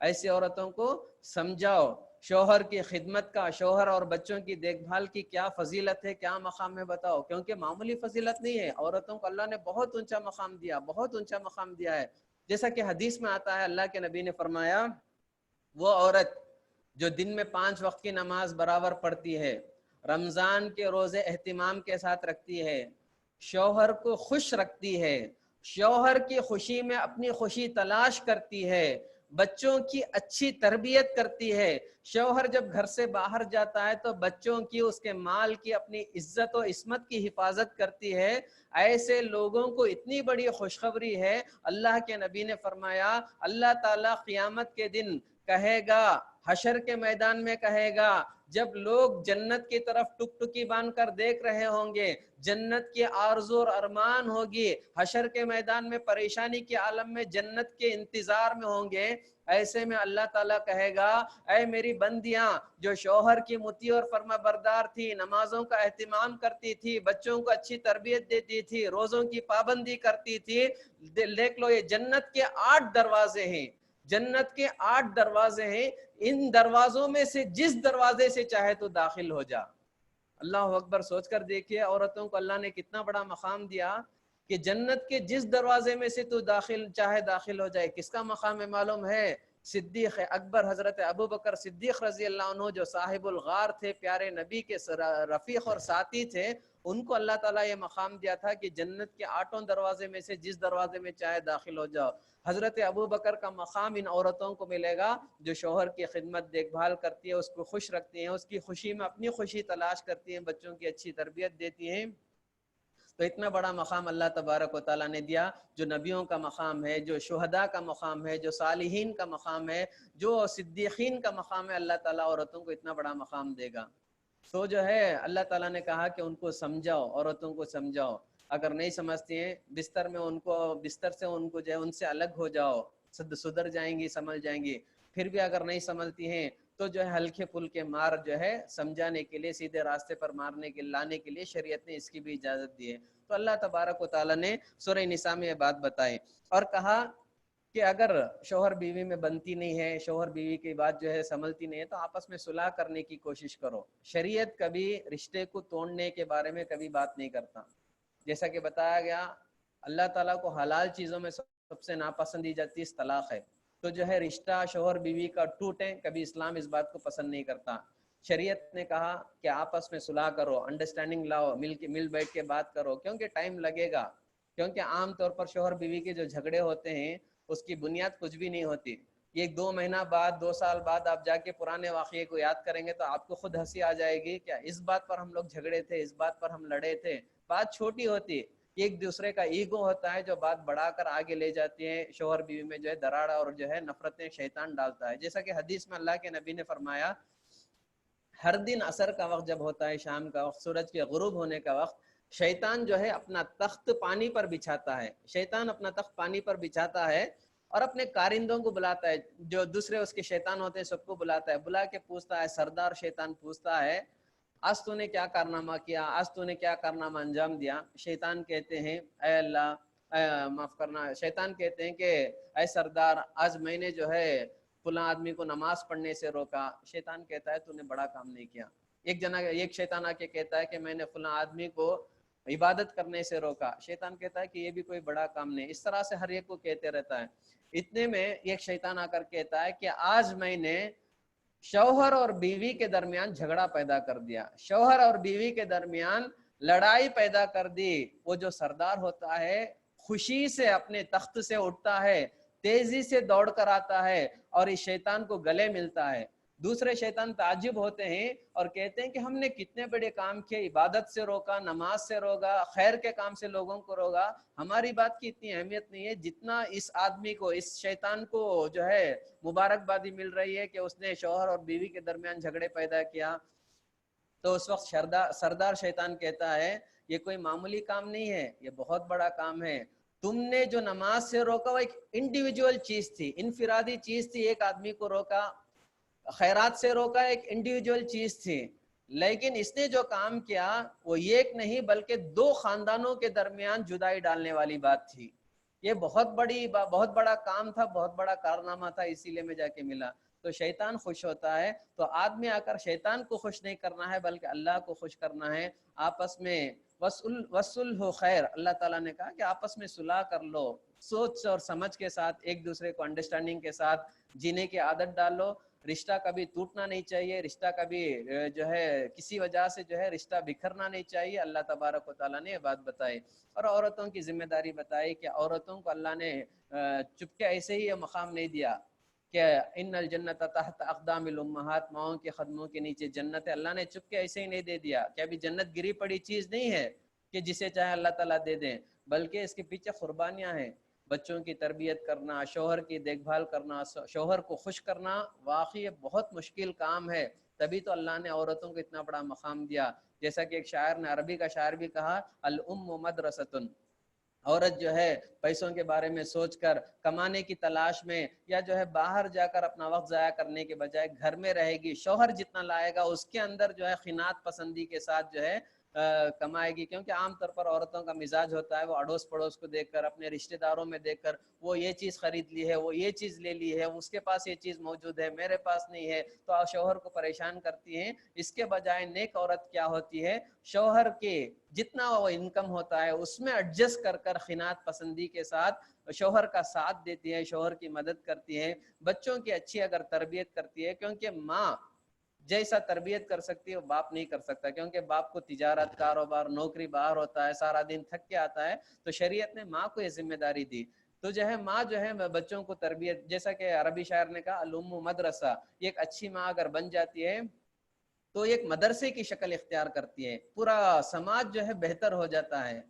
ایسی عورتوں کو سمجھاؤ. شوہر کی خدمت کا, شوہر اور بچوں کی دیکھ بھال کی کیا فضیلت ہے, کیا مقام ہے بتاؤ, کیونکہ معمولی فضیلت نہیں ہے. عورتوں کو اللہ نے بہت اونچا مقام دیا, بہت اونچا مقام دیا ہے. جیسا کہ حدیث میں آتا ہے, اللہ کے نبی نے فرمایا وہ عورت جو دن میں 5 وقت کی نماز برابر پڑھتی ہے, رمضان کے روزے اہتمام کے ساتھ رکھتی ہے, شوہر کو خوش رکھتی ہے, شوہر کی خوشی میں اپنی خوشی تلاش کرتی ہے, بچوں کی اچھی تربیت کرتی ہے, شوہر جب گھر سے باہر جاتا ہے تو بچوں کی, اس کے مال کی, اپنی عزت و عصمت کی حفاظت کرتی ہے, ایسے لوگوں کو اتنی بڑی خوشخبری ہے. اللہ کے نبی نے فرمایا اللہ تعالیٰ قیامت کے دن کہے گا, حشر کے میدان میں کہے گا, جب لوگ جنت کی طرف ٹکٹکی باندھ کر دیکھ رہے ہوں گے, جنت کی آرزو اور ارمان ہوگی, حشر کے میدان میں پریشانی کے عالم میں جنت کے انتظار میں ہوں گے, ایسے میں اللہ تعالیٰ کہے گا اے میری بندیاں جو شوہر کی مطیع اور فرما بردار تھی, نمازوں کا اہتمام کرتی تھی, بچوں کو اچھی تربیت دیتی تھی, روزوں کی پابندی کرتی تھی, دیکھ لو یہ جنت کے 8 دروازے ہیں, جنت کے 8 دروازے ہیں, ان دروازوں میں سے جس دروازے سے چاہے تو داخل ہو جا. اللہ اکبر, سوچ کر دیکھیے عورتوں کو اللہ نے کتنا بڑا مقام دیا کہ جنت کے جس دروازے میں سے تو چاہے داخل ہو جائے. کس کا مقام ہے معلوم ہے؟ صدیق اکبر حضرت ابو بکر صدیق رضی اللہ عنہ, جو صاحب الغار تھے, پیارے نبی کے رفیق اور ساتھی تھے, ان کو اللہ تعالیٰ یہ مقام دیا تھا کہ جنت کے 8 دروازے میں سے جس دروازے میں چاہے داخل ہو جاؤ. حضرت ابو بکر کا مقام ان عورتوں کو ملے گا جو شوہر کی خدمت دیکھ بھال کرتی ہے, اس کو خوش رکھتی ہیں, اس کی خوشی میں اپنی خوشی تلاش کرتی ہیں, بچوں کی اچھی تربیت دیتی ہیں. تو اتنا بڑا مقام اللہ تبارک و تعالیٰ نے دیا, جو نبیوں کا مقام ہے, جو شہداء کا مقام ہے, جو صالحین کا مقام ہے, جو صدیقین کا مقام ہے, اللہ تعالیٰ عورتوں کو اتنا بڑا مقام دے گا. تو جو ہے اللہ تعالیٰ نے کہا کہ ان کو سمجھاؤ, عورتوں کو سمجھاؤ. اگر نہیں سمجھتی ہیں بستر میں, ان کو بستر سے ان کو جو ہے ان سے الگ ہو جاؤ, سدھر جائیں گی, سمجھ جائیں گی. پھر بھی اگر نہیں سمجھتی ہیں تو جو ہے ہلکے پھلکے مار جو ہے سمجھانے کے لیے, سیدھے راستے پر مارنے کے لانے کے لیے شریعت نے اس کی بھی اجازت دی ہے. تو اللہ تبارک و تعالیٰ نے سورہ نساء میں یہ بات بتائی اور کہا کہ اگر شوہر بیوی میں بنتی نہیں ہے, شوہر بیوی کی بات جو ہے سنبھلتی نہیں ہے, تو آپس میں صلح کرنے کی کوشش کرو. شریعت کبھی رشتے کو توڑنے کے بارے میں کبھی بات نہیں کرتا. جیسا کہ بتایا گیا اللہ تعالیٰ کو حلال چیزوں میں سب سے ناپسندیدہ چیز طلاق ہے. تو جو ہے رشتہ شوہر بیوی کا ٹوٹے, کبھی اسلام اس بات کو پسند نہیں کرتا. شریعت نے کہا کہ آپس میں صلح کرو, انڈرسٹینڈنگ لاؤ, مل بیٹھ کے بات کرو, کیونکہ ٹائم لگے گا. کیونکہ عام طور پر شوہر بیوی کے جو جھگڑے ہوتے ہیں اس کی بنیاد کچھ بھی نہیں ہوتی. ایک 2 مہینہ بعد, 2 سال بعد آپ جا کے پرانے واقعے کو یاد کریں گے تو آپ کو خود ہنسی آ جائے گی, کیا اس بات پر ہم لوگ جھگڑے تھے, اس بات پر ہم لڑے تھے. بات چھوٹی ہوتی, ایک دوسرے کا ایگو ہوتا ہے جو بات بڑھا کر آگے لے جاتی ہیں. شوہر بیوی میں جو ہے دراڑ اور جو ہے نفرتیں شیطان ڈالتا ہے. جیسا کہ حدیث میں اللہ کے نبی نے فرمایا ہر دن عصر کا وقت جب ہوتا ہے, شام کا وقت, سورج کے غروب ہونے کا وقت, شیطان جو ہے اپنا تخت پانی پر بچھاتا ہے. شیطان اپنا تخت پانی پر بچھاتا ہے اور اپنے کارندوں کو بلاتا ہے, جو دوسرے اس کے شیطان ہوتے ہیں سب کو بلاتا ہے. بلا کے پوچھتا ہے, سردار شیطان پوچھتا ہے آج تو نے کیا کارنامہ کیا, آج تو نے کیا کارنامہ انجام دیا. شیطان کہتے ہیں اے اللہ, معاف کرنا, شیطان کہتے ہیں کہ اے سردار, آج میں نے جو ہے فلاں آدمی کو نماز پڑھنے سے روکا. شیطان کہتا ہے تو نے بڑا کام نہیں کیا. ایک شیطان آ کے کہتا ہے کہ میں نے فلاں آدمی کو عبادت کرنے سے روکا. شیطان کہتا ہے کہ یہ بھی کوئی بڑا کام نہیں. اس طرح سے ہر ایک کو کہتے رہتا ہے. اتنے میں ایک شیطان آ کر کہتا ہے کہ آج میں نے شوہر اور بیوی کے درمیان جھگڑا پیدا کر دیا, شوہر اور بیوی کے درمیان لڑائی پیدا کر دی. وہ جو سردار ہوتا ہے خوشی سے اپنے تخت سے اٹھتا ہے, تیزی سے دوڑ کر آتا ہے اور اس شیطان کو گلے ملتا ہے. دوسرے شیطان تعجب ہوتے ہیں اور کہتے ہیں کہ ہم نے کتنے بڑے کام کیے, عبادت سے روکا, نماز سے روکا, خیر کے کام سے لوگوں کو روکا, ہماری بات کی اتنی اہمیت نہیں ہے جتنا اس آدمی کو, اس شیطان کو جو ہے مبارکبادی مل رہی ہے کہ اس نے شوہر اور بیوی کے درمیان جھگڑے پیدا کیا. تو اس وقت سردار شیطان کہتا ہے یہ کوئی معمولی کام نہیں ہے, یہ بہت بڑا کام ہے. تم نے جو نماز سے روکا وہ ایک انڈیویجول چیز تھی, انفرادی چیز تھی, ایک آدمی کو روکا. خیرات سے روکا ایک انڈیویجول چیز تھی. لیکن اس نے جو کام کیا وہ ایک نہیں بلکہ 2 خاندانوں کے درمیان جدائی ڈالنے والی بات تھی. یہ بہت بڑا کام تھا, بہت بڑا کارنامہ تھا, اسی لیے میں جا کے ملا. تو شیطان خوش ہوتا ہے. تو آدمی آ کر شیطان کو خوش نہیں کرنا ہے بلکہ اللہ کو خوش کرنا ہے. آپس میں وصلح خیر, اللہ تعالیٰ نے کہا کہ آپس میں صلح کر لو, سوچ اور سمجھ کے ساتھ ایک دوسرے کو انڈرسٹینڈنگ کے ساتھ جینے کی عادت ڈالو. رشتہ کبھی ٹوٹنا نہیں چاہیے, رشتہ کبھی جو ہے کسی وجہ سے جو ہے رشتہ بکھرنا نہیں چاہیے. اللہ تبارک و تعالیٰ نے یہ بات بتائی. اور عورتوں کی ذمہ داری بتائی کہ عورتوں کو اللہ نے چپکے ایسے ہی یہ مقام نہیں دیا کہ ان الجنت تحت اقدام الامہات, ماؤں کے قدموں کے نیچے جنت ہے. اللہ نے چپکے ایسے ہی نہیں دے دیا کہ ابھی جنت گری پڑی چیز نہیں ہے کہ جسے چاہے اللہ تعالیٰ دے دیں, بلکہ اس کے پیچھے قربانیاں ہیں. بچوں کی تربیت کرنا, شوہر کی دیکھ بھال کرنا, شوہر کو خوش کرنا واقعی بہت مشکل کام ہے. تبھی تو اللہ نے عورتوں کو اتنا بڑا مقام دیا. جیسا کہ ایک شاعر نے, عربی کا شاعر بھی کہا, الام مدرستن, عورت جو ہے پیسوں کے بارے میں سوچ کر کمانے کی تلاش میں یا جو ہے باہر جا کر اپنا وقت ضائع کرنے کے بجائے گھر میں رہے گی. شوہر جتنا لائے گا اس کے اندر جو ہے قناعت پسندی کے ساتھ جو ہے کمائے گی. کیونکہ عام طور پر عورتوں کا مزاج ہوتا ہے وہ اڑوس پڑوس کو دیکھ کر, اپنے رشتہ داروں میں دیکھ کر, وہ یہ چیز خرید لی ہے, وہ یہ چیز لے لی ہے, اس کے پاس یہ چیز موجود ہے, میرے پاس نہیں ہے, تو شوہر کو پریشان کرتی ہیں. اس کے بجائے نیک عورت کیا ہوتی ہے, شوہر کے جتنا وہ انکم ہوتا ہے اس میں ایڈجسٹ کر کر قناعت پسندی کے ساتھ شوہر کا ساتھ دیتی ہے, شوہر کی مدد کرتی ہے. بچوں کی اچھی اگر تربیت کرتی ہے, کیونکہ ماں جیسا تربیت کر سکتی ہے وہ باپ نہیں کر سکتا, کیونکہ باپ کو تجارت, کاروبار, نوکری باہر ہوتا ہے, سارا دن تھک کے آتا ہے. تو شریعت نے ماں کو یہ ذمہ داری دی. تو جو ہے ماں جو ہے بچوں کو تربیت, جیسا کہ عربی شاعر نے کہا الام مدرسہ, یہ ایک اچھی ماں اگر بن جاتی ہے تو ایک مدرسے کی شکل اختیار کرتی ہے, پورا سماج جو ہے بہتر ہو جاتا ہے.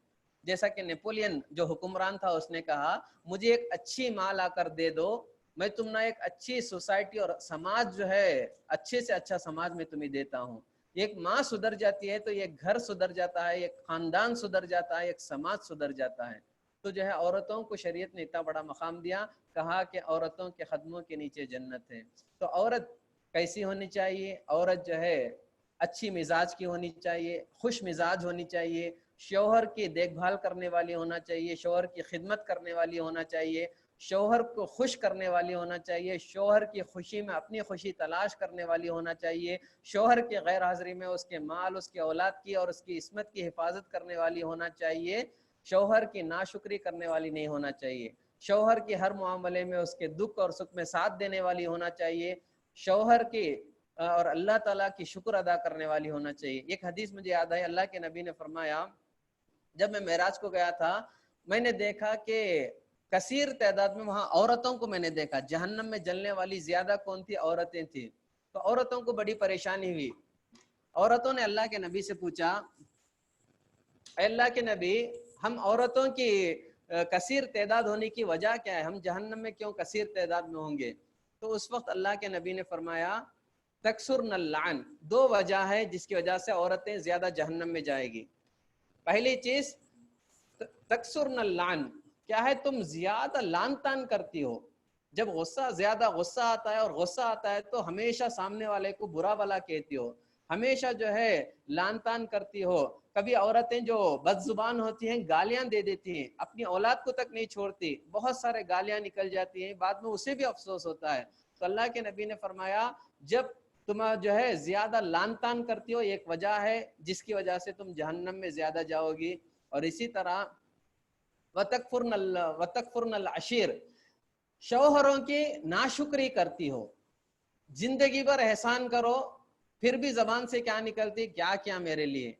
جیسا کہ نیپولین جو حکمران تھا اس نے کہا مجھے ایک اچھی ماں لا کر دے دو, میں تمہیں ایک اچھی سوسائٹی اور سماج جو ہے اچھے سے اچھا سماج میں تمہیں دیتا ہوں. ایک ماں سدھر جاتی ہے تو ایک گھر سدھر جاتا ہے, ایک خاندان سدھر جاتا ہے, ایک سماج سدھر جاتا ہے. تو جو ہے عورتوں کو شریعت نے اتنا بڑا مقام دیا, کہا کہ عورتوں کے قدموں کے نیچے جنت ہے. تو عورت کیسی ہونی چاہیے, عورت جو ہے اچھی مزاج کی ہونی چاہیے, خوش مزاج ہونی چاہیے, شوہر کی دیکھ بھال کرنے والی ہونا چاہیے, شوہر کی خدمت کرنے والی ہونا چاہیے, شوہر کو خوش کرنے والی ہونا چاہیے, شوہر کی خوشی میں اپنی خوشی تلاش کرنے والی ہونا چاہیے, شوہر کی غیر حاضری میں اس کے مال, اس کے اولاد کی اور اس کی عصمت کی حفاظت کرنے والی ہونا چاہیے, شوہر کی ناشکری کرنے والی نہیں ہونا چاہیے, شوہر کی ہر معاملے میں اس کے دکھ اور سکھ میں ساتھ دینے والی ہونا چاہیے, شوہر کی اور اللہ تعالیٰ کی شکر ادا کرنے والی ہونا چاہیے. ایک حدیث مجھے یاد ہے, اللہ کے نبی نے فرمایا جب میں معراج کو گیا تھا میں نے دیکھا کہ کثیر تعداد میں وہاں عورتوں کو میں نے دیکھا, جہنم میں جلنے والی زیادہ کون تھی, عورتیں تھیں. تو عورتوں کو بڑی پریشانی ہوئی. عورتوں نے اللہ کے نبی سے پوچھا, اے اللہ کے نبی ہم عورتوں کی کثیر تعداد ہونے کی وجہ کیا ہے, ہم جہنم میں کیوں کثیر تعداد میں ہوں گے؟ تو اس وقت اللہ کے نبی نے فرمایا تکثرن اللعن, 2 وجہ ہے جس کی وجہ سے عورتیں زیادہ جہنم میں جائے گی. پہلی چیز تکثرن اللعن, کیا ہے, تم زیادہ لان تان کرتی ہو. جب زیادہ غصہ آتا ہے اور غصہ آتا ہے تو ہمیشہ سامنے والے کو برا بلا کہتی ہو, ہمیشہ جو ہے لان تان کرتی ہو. کبھی عورتیں جو بد زبان ہوتی ہیں گالیاں دے دیتی ہیں, اپنی اولاد کو تک نہیں چھوڑتی, بہت سارے گالیاں نکل جاتی ہیں, بعد میں اسے بھی افسوس ہوتا ہے. تو اللہ کے نبی نے فرمایا جب تم جو ہے زیادہ لان تان کرتی ہو ایک وجہ ہے جس کی وجہ سے تم جہنم میں زیادہ جاؤ گی، اور اسی طرح وَتَكْفُرْنَ الْعَشِيرَ، شوہروں کی ناشکری کرتی ہو، زندگی بھر احسان کرو پھر بھی زبان سے کیا نکلتی، کیا کیا میرے لیے.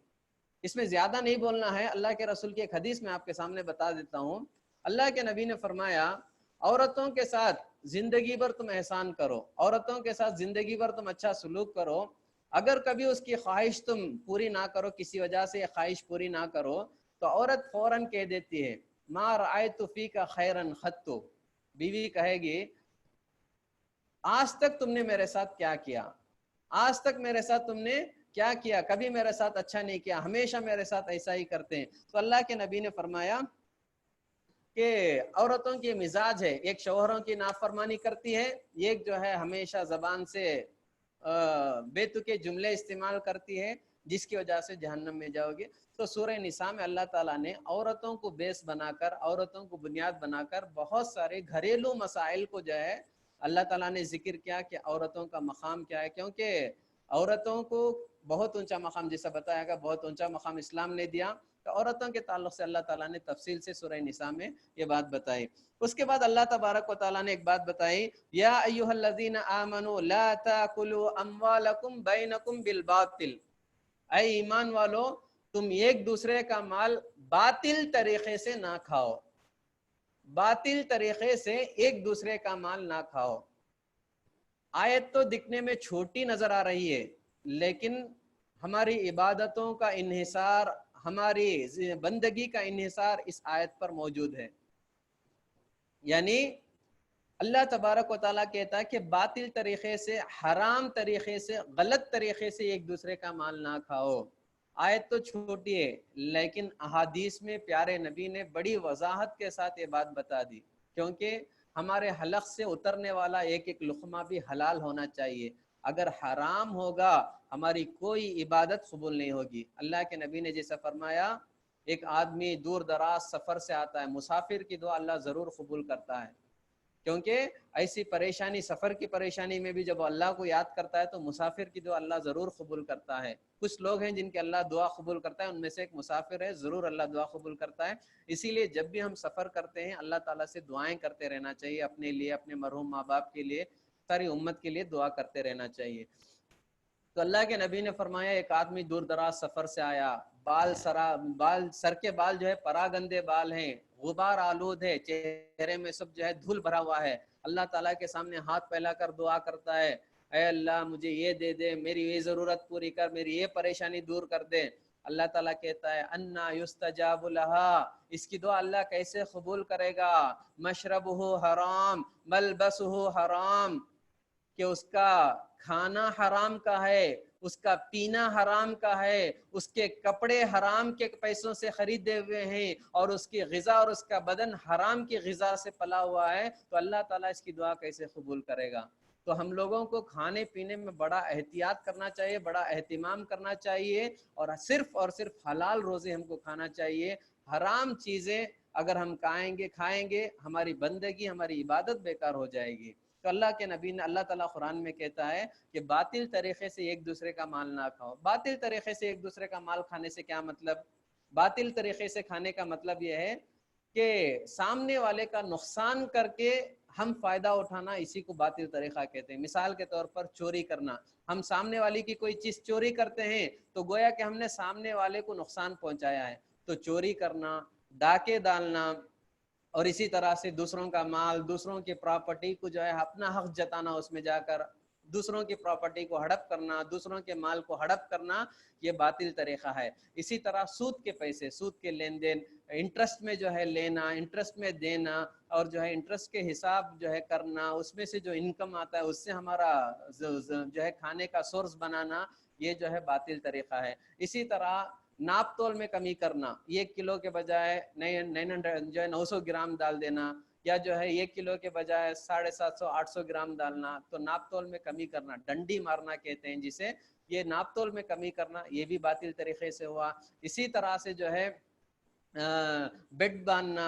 اس میں زیادہ نہیں بولنا ہے. اللہ کے رسول کی ایک حدیث میں آپ کے سامنے بتا دیتا ہوں. اللہ کے نبی نے فرمایا عورتوں کے ساتھ زندگی بھر تم احسان کرو، عورتوں کے ساتھ زندگی بھر تم اچھا سلوک کرو، اگر کبھی اس کی خواہش تم پوری نہ کرو، کسی وجہ سے یہ خواہش پوری نہ کرو، تو عورت فوراً کہہ دیتی ہے ما رأیت فیک خیرا خط، بیوی کہے گی آج تک تم نے میرے ساتھ کیا کیا، آج تک میرے ساتھ تم نے کیا کیا، کبھی میرے ساتھ اچھا نہیں کیا، ہمیشہ میرے ساتھ ایسا ہی کرتے ہیں. تو اللہ کے نبی نے فرمایا کہ عورتوں کی مزاج ہے، ایک شوہروں کی نافرمانی کرتی ہے، ایک جو ہے ہمیشہ زبان سے بے تکے جملے استعمال کرتی ہے جس کی وجہ سے جہنم میں جاؤ گے. تو سورہ نساء میں اللہ تعالیٰ نے عورتوں کو بیس بنا کر، عورتوں کو بنیاد بنا کر بہت سارے گھریلو مسائل کو جو ہے اللہ تعالیٰ نے ذکر کیا کہ عورتوں کا مقام کیا ہے، کیونکہ عورتوں کو بہت اونچا مقام، جیسا بتایا گا بہت اونچا مقام اسلام نے دیا. تو عورتوں کے تعلق سے اللہ تعالیٰ نے تفصیل سے سورہ نساء میں یہ بات بتائی. اس کے بعد اللہ تبارک و تعالیٰ نے ایک بات بتائی، یا ایھا الذین آمنوا لا تاکلوا اموالکم بینکم بالباطل، اے ایمان والو تم ایک دوسرے کا مال باطل طریقے سے نہ کھاؤ، باطل طریقے سے ایک دوسرے کا مال نہ کھاؤ. آیت تو دکھنے میں چھوٹی نظر آ رہی ہے، لیکن ہماری عبادتوں کا انحصار، ہماری بندگی کا انحصار اس آیت پر موجود ہے. یعنی اللہ تبارک و تعالیٰ کہتا ہے کہ باطل طریقے سے، حرام طریقے سے، غلط طریقے سے ایک دوسرے کا مال نہ کھاؤ. آیت تو چھوٹی ہے لیکن احادیث میں پیارے نبی نے بڑی وضاحت کے ساتھ یہ بات بتا دی، کیونکہ ہمارے حلق سے اترنے والا ایک ایک لقمہ بھی حلال ہونا چاہیے. اگر حرام ہوگا ہماری کوئی عبادت قبول نہیں ہوگی. اللہ کے نبی نے جیسا فرمایا ایک آدمی دور دراز سفر سے آتا ہے، مسافر کی دعا اللہ ضرور قبول کرتا ہے، کیونکہ ایسی پریشانی، سفر کی پریشانی میں بھی جب اللہ کو یاد کرتا ہے تو مسافر کی دعا اللہ ضرور قبول کرتا ہے. کچھ لوگ ہیں جن کے اللہ دعا قبول کرتا ہے، ان میں سے ایک مسافر ہے، ضرور اللہ دعا قبول کرتا ہے. اسی لیے جب بھی ہم سفر کرتے ہیں اللہ تعالیٰ سے دعائیں کرتے رہنا چاہیے، اپنے لیے، اپنے مرحوم ماں باپ کے لیے، ساری امت کے لیے دعا کرتے رہنا چاہیے. تو اللہ کے نبی نے فرمایا ایک آدمی دور دراز سفر سے آیا، سر کے بال جو ہے پرا گندے بال ہیں، غبار آلود ہے، چہرے میں سب جو ہے دھول بھرا ہوا ہے. اللہ تعالیٰ کے سامنے ہاتھ پھیلا کر دعا کرتا ہے، اے اللہ مجھے یہ دے دے، میری یہ ضرورت پوری کر، میری یہ پریشانی دور کر دے. اللہ تعالیٰ کہتا ہے انا یستجاب لہا، اس کی دعا اللہ کیسے قبول کرے گا؟ مشربہ حرام ملبسہ حرام، کہ اس کا کھانا حرام کا ہے، اس کا پینا حرام کا ہے، اس کے کپڑے حرام کے پیسوں سے خریدے ہوئے ہیں، اور اس کی غذا اور اس کا بدن حرام کی غذا سے پلا ہوا ہے، تو اللہ تعالیٰ اس کی دعا کیسے قبول کرے گا؟ تو ہم لوگوں کو کھانے پینے میں بڑا احتیاط کرنا چاہیے، بڑا اہتمام کرنا چاہیے، اور صرف حلال روزی ہم کو کھانا چاہیے. حرام چیزیں اگر ہم کھائیں گے ہماری بندگی، ہماری عبادت بیکار ہو جائے گی. تو اللہ کے نبی نے، اللہ تعالیٰ قرآن میں کہتا ہے کہ باطل طریقے سے ایک دوسرے کا مال نہ کھاؤ. باطل طریقے سے ایک دوسرے کا مال کھانے سے کیا مطلب؟ باطل طریقے سے کھانے کا مطلب یہ ہے کہ سامنے والے کا نقصان کر کے ہم فائدہ اٹھانا، اسی کو باطل طریقہ کہتے ہیں. مثال کے طور پر چوری کرنا، ہم سامنے والی کی کوئی چیز چوری کرتے ہیں تو گویا کہ ہم نے سامنے والے کو نقصان پہنچایا ہے. تو چوری کرنا، ڈاکے ڈالنا، اور اسی طرح سے دوسروں کا مال، دوسروں کی پراپرٹی کو جو ہے اپنا حق جتانا، اس میں جا کر دوسروں کی پراپرٹی کو ہڑپ کرنا، دوسروں کے مال کو ہڑپ کرنا، یہ باطل طریقہ ہے. اسی طرح سود کے پیسے، سود کے لین دین، انٹرسٹ میں جو ہے لینا، انٹرسٹ میں دینا، اور جو ہے انٹرسٹ کے حساب جو ہے کرنا، اس میں سے جو انکم آتا ہے اس سے ہمارا جو ہے کھانے کا سورس بنانا، یہ جو ہے باطل طریقہ ہے. اسی طرح ناپ تول میں کمی کرنا، 1 کلو کے بجائے 900 گرام ڈال دینا، یا جو ہے 1 کلو کے بجائے 750 800 گرام ڈالنا، تو ناپ تول میں کمی کرنا، ڈنڈی مارنا کہتے ہیں جسے، یہ ناپ تول میں کمی کرنا، یہ بھی باطل طریقے سے ہوا. اسی طرح سے جو ہے بیٹ باندھنا،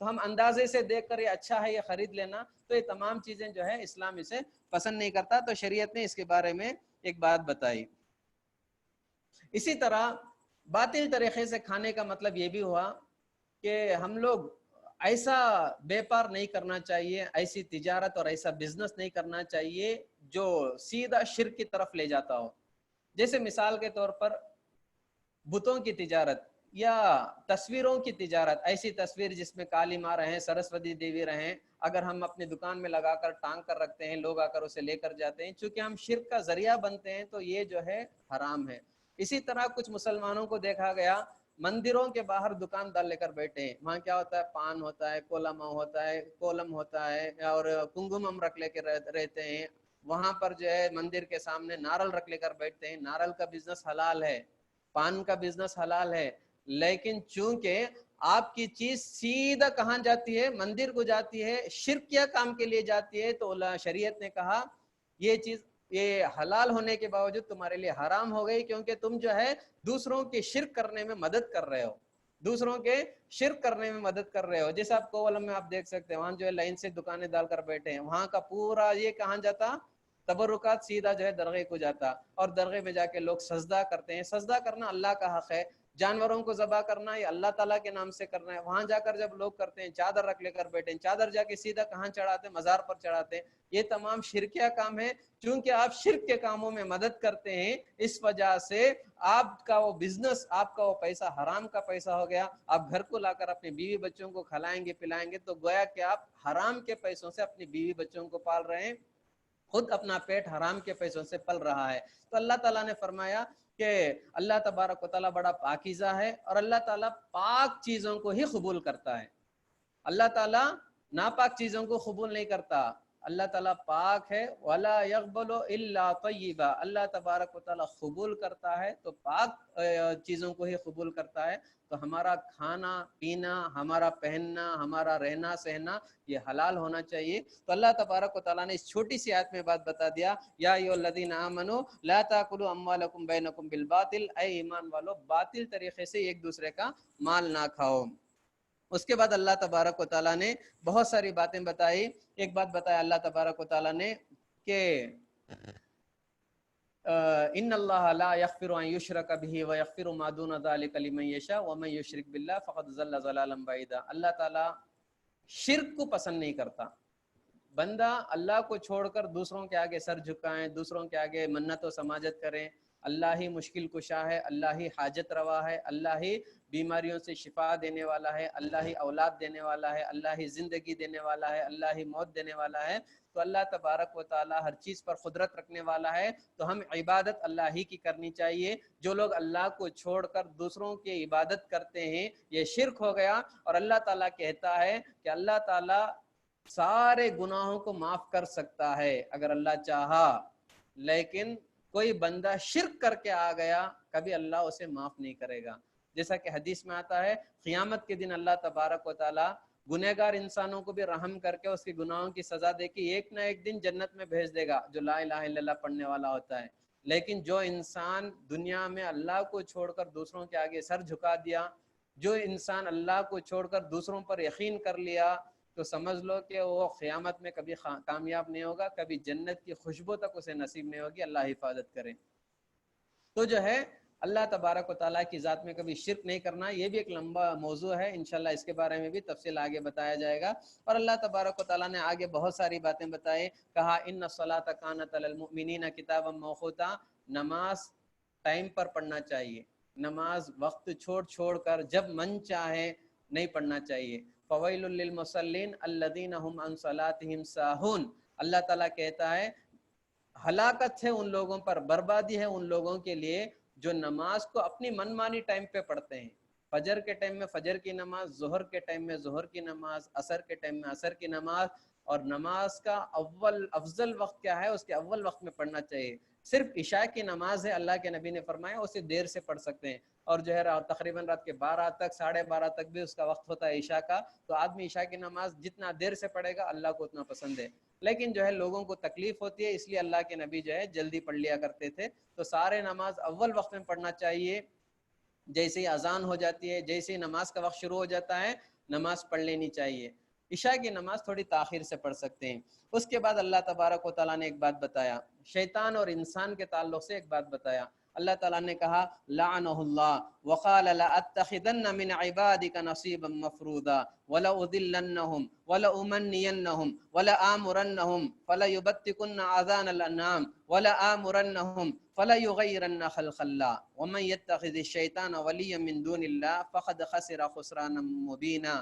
تو ہم اندازے سے دیکھ کر یہ اچھا ہے یہ خرید لینا، تو یہ تمام چیزیں جو ہے اسلام اسے پسند نہیں کرتا، تو شریعت نے اس کے بارے میں ایک بات بتائی۔ اسی طرح باطل طریقے سے کھانے کا مطلب یہ بھی ہوا کہ ہم لوگ ایسا بیپار نہیں کرنا چاہیے، ایسی تجارت اور ایسا بزنس نہیں کرنا چاہیے جو سیدھا شرک کی طرف لے جاتا ہو۔ جیسے مثال کے طور پر بتوں کی تجارت یا تصویروں کی تجارت، ایسی تصویر جس میں کالی ماں رہیں، سرسوتی دیوی رہیں، اگر ہم اپنی دکان میں لگا کر ٹانگ کر رکھتے ہیں، لوگ آ کر اسے لے کر جاتے ہیں، چونکہ ہم شرک کا ذریعہ بنتے ہیں تو یہ جو ہے حرام ہے۔ اسی طرح کچھ مسلمانوں کو دیکھا گیا مندروں کے باہر دکان دار لے کر بیٹھے ہیں، وہاں کیا ہوتا ہے، پان ہوتا ہے، کولم ہوتا ہے اور کنگمم رکھ لے کے رہتے ہیں، وہاں پر جو ہے مندر کے سامنے نارل رکھ لے کر بیٹھتے ہیں۔ نارل کا بزنس حلال ہے، پان کا بزنس حلال ہے، لیکن چونکہ آپ کی چیز سیدھا کہاں جاتی ہے، مندر کو جاتی ہے، شرکیہ کام کے لیے جاتی ہے، تو شریعت نے کہا یہ چیز یہ حلال ہونے کے باوجود تمہارے لیے حرام ہو گئی، کیونکہ تم جو ہے دوسروں کے شرک کرنے میں مدد کر رہے ہو، دوسروں کے شرک کرنے میں مدد کر رہے ہو۔ جیسے آپ کوولم میں آپ دیکھ سکتے ہیں، وہاں جو ہے لائن سے دکانیں ڈال کر بیٹھے ہیں، وہاں کا پورا یہ کہاں جاتا، تبرکات سیدھا جو ہے درگاہ کو جاتا، اور درگاہ میں جا کے لوگ سجدہ کرتے ہیں۔ سجدہ کرنا اللہ کا حق ہے، جانوروں کو ذبح کرنا یہ اللہ تعالیٰ کے نام سے کرنا ہے۔ وہاں جا کر جب لوگ کرتے ہیں، چادر رکھ لے کر بیٹھے ہیں، چادر جا کے سیدھا کہاں چڑھاتے ہیں، مزار پر چڑھاتے ہیں۔ یہ تمام شرکیہ کام ہے، چونکہ آپ شرک کے کاموں میں مدد کرتے ہیں، اس وجہ سے آپ کا وہ بزنس، آپ کا وہ پیسہ حرام کا پیسہ ہو گیا۔ آپ گھر کو لا کر اپنے بیوی بچوں کو کھلائیں گے پلائیں گے تو گویا کہ آپ حرام کے پیسوں سے اپنی بیوی بچوں کو پال رہے ہیں، خود اپنا پیٹ حرام کے پیسوں سے پل رہا ہے۔ تو اللہ تعالیٰ نے فرمایا کہ اللہ تبارک و تعالیٰ بڑا پاکیزہ ہے، اور اللہ تعالیٰ پاک چیزوں کو ہی قبول کرتا ہے، اللہ تعالیٰ ناپاک چیزوں کو قبول نہیں کرتا۔ اللہ تعالیٰ پاک ہے، وَلَا يَقْبَلُ إِلَّا طَيِّبًا، اللہ تبارک و تعالیٰ قبول کرتا ہے تو پاک چیزوں کو ہی قبول کرتا ہے۔ تو ہمارا کھانا پینا، ہمارا پہننا، ہمارا رہنا سہنا یہ حلال ہونا چاہیے۔ تو اللہ تبارک و تعالیٰ نے اس چھوٹی سی آیت میں بات بتا دیا، یا ایھا الذین آمنوا لا تاکلوا اموالکم بینکم بالباطل، اے ایمان والو باطل طریقے سے ایک دوسرے کا مال نہ کھاؤ۔ اس کے بعد اللہ تبارک و تعالیٰ نے بہت ساری باتیں بتائی۔ ایک بات بتایا اللہ تبارک و تعالیٰ نے کہ ان اللہ لا یغفر ان یشرک بہ ویغفر ما دون ذلک لمن یشاء ومن یشرک باللہ فقد ضل ضلالا بعیدا۔ اللہ تعالیٰ شرک کو پسند نہیں کرتا۔ بندہ اللہ کو چھوڑ کر دوسروں کے آگے سر جھکائیں، دوسروں کے آگے منت و سماجت کریں، اللہ ہی مشکل کشا ہے، اللہ ہی حاجت روا ہے، اللہ ہی بیماریوں سے شفا دینے والا ہے، اللہ ہی اولاد دینے والا ہے، اللہ ہی زندگی دینے والا ہے، اللہ ہی موت دینے والا ہے۔ تو اللہ تبارک و تعالیٰ ہر چیز پر قدرت رکھنے والا ہے، تو ہم عبادت اللہ ہی کی کرنی چاہیے۔ جو لوگ اللہ کو چھوڑ کر دوسروں کی عبادت کرتے ہیں یہ شرک ہو گیا، اور اللہ تعالیٰ کہتا ہے کہ اللہ تعالیٰ سارے گناہوں کو معاف کر سکتا ہے اگر اللہ چاہا، لیکن کوئی بندہ شرک کر کے آ گیا کبھی اللہ اسے معاف نہیں کرے گا۔ جیسا کہ حدیث میں آتا ہے قیامت کے دن اللہ تبارک و تعالیٰ گنہگار انسانوں کو بھی رحم کر کے اس کے گناہوں کی سزا دے کے ایک نہ ایک دن جنت میں بھیج دے گا جو لا الہ الا اللہ پڑھنے والا ہوتا ہے۔ لیکن جو انسان دنیا میں اللہ کو چھوڑ کر دوسروں کے آگے سر جھکا دیا، جو انسان اللہ کو چھوڑ کر دوسروں پر یقین کر لیا، تو سمجھ لو کہ وہ قیامت میں کبھی کامیاب نہیں ہوگا، کبھی جنت کی خوشبو تک اسے نصیب نہیں ہوگی، اللہ حفاظت کرے۔ تو جو ہے اللہ تبارک و تعالیٰ کی ذات میں کبھی شرک نہیں کرنا، یہ بھی ایک لمبا موضوع ہے، انشاءاللہ اس کے بارے میں بھی تفصیل آگے بتایا جائے گا۔ اور اللہ تبارک و تعالیٰ نے آگے بہت ساری باتیں بتائیں، کہا ان الصلاۃ کانت علی المؤمنین کتابا موقوتا، نماز ٹائم پر پڑھنا چاہیے، نماز وقت چھوڑ کر جب من چاہے نہیں پڑھنا چاہیے۔ فویل للمصلین الذین هم عن صلاتهم ساہون، اللہ تعالیٰ کہتا ہے ہلاکت ہے ان لوگوں پر، بربادی ہے ان لوگوں کے لیے جو نماز کو اپنی من مانی ٹائم پہ پڑھتے ہیں۔ فجر کے ٹائم میں فجر کی نماز، ظہر کے ٹائم میں ظہر کی نماز، عصر کے ٹائم میں عصر کی نماز، اور نماز کا افضل وقت کیا ہے، اس کے اول وقت میں پڑھنا چاہیے۔ صرف عشاء کی نماز ہے، اللہ کے نبی نے فرمایا اسے دیر سے پڑھ سکتے ہیں، اور جو ہے تقریباً رات کے 12 تک 12:30 تک بھی اس کا وقت ہوتا ہے عشاء کا، تو آدمی عشاء کی نماز جتنا دیر سے پڑھے گا اللہ کو اتنا پسند ہے۔ لیکن جو ہے لوگوں کو تکلیف ہوتی ہے، اس لیے اللہ کے نبی جو ہے جلدی پڑھ لیا کرتے تھے۔ تو سارے نماز اول وقت میں پڑھنا چاہیے، جیسے ہی اذان ہو جاتی ہے، جیسے ہی نماز کا وقت شروع ہو جاتا ہے نماز پڑھ لینی چاہیے. عشاء کی نماز تھوڑی تاخیر سے پڑھ سکتے ہیں. اس کے بعد اللہ تبارک و تعالیٰ نے ایک بات بتایا, شیطان اور انسان کے تعلق سے ایک بات بتایا. اللہ تعالیٰ نے کہا لعنہ اللہ وقال لأتخذن من عبادك نصیبا مفروضا ولأضلنهم ولأمنينهم ولآمرنهم فليبتكن آذان الأنعام ولآمرنهم فليغيرن خلق الله ومن يتخذ الشيطان وليا من دون الله فقد خسر خسرانا مبينا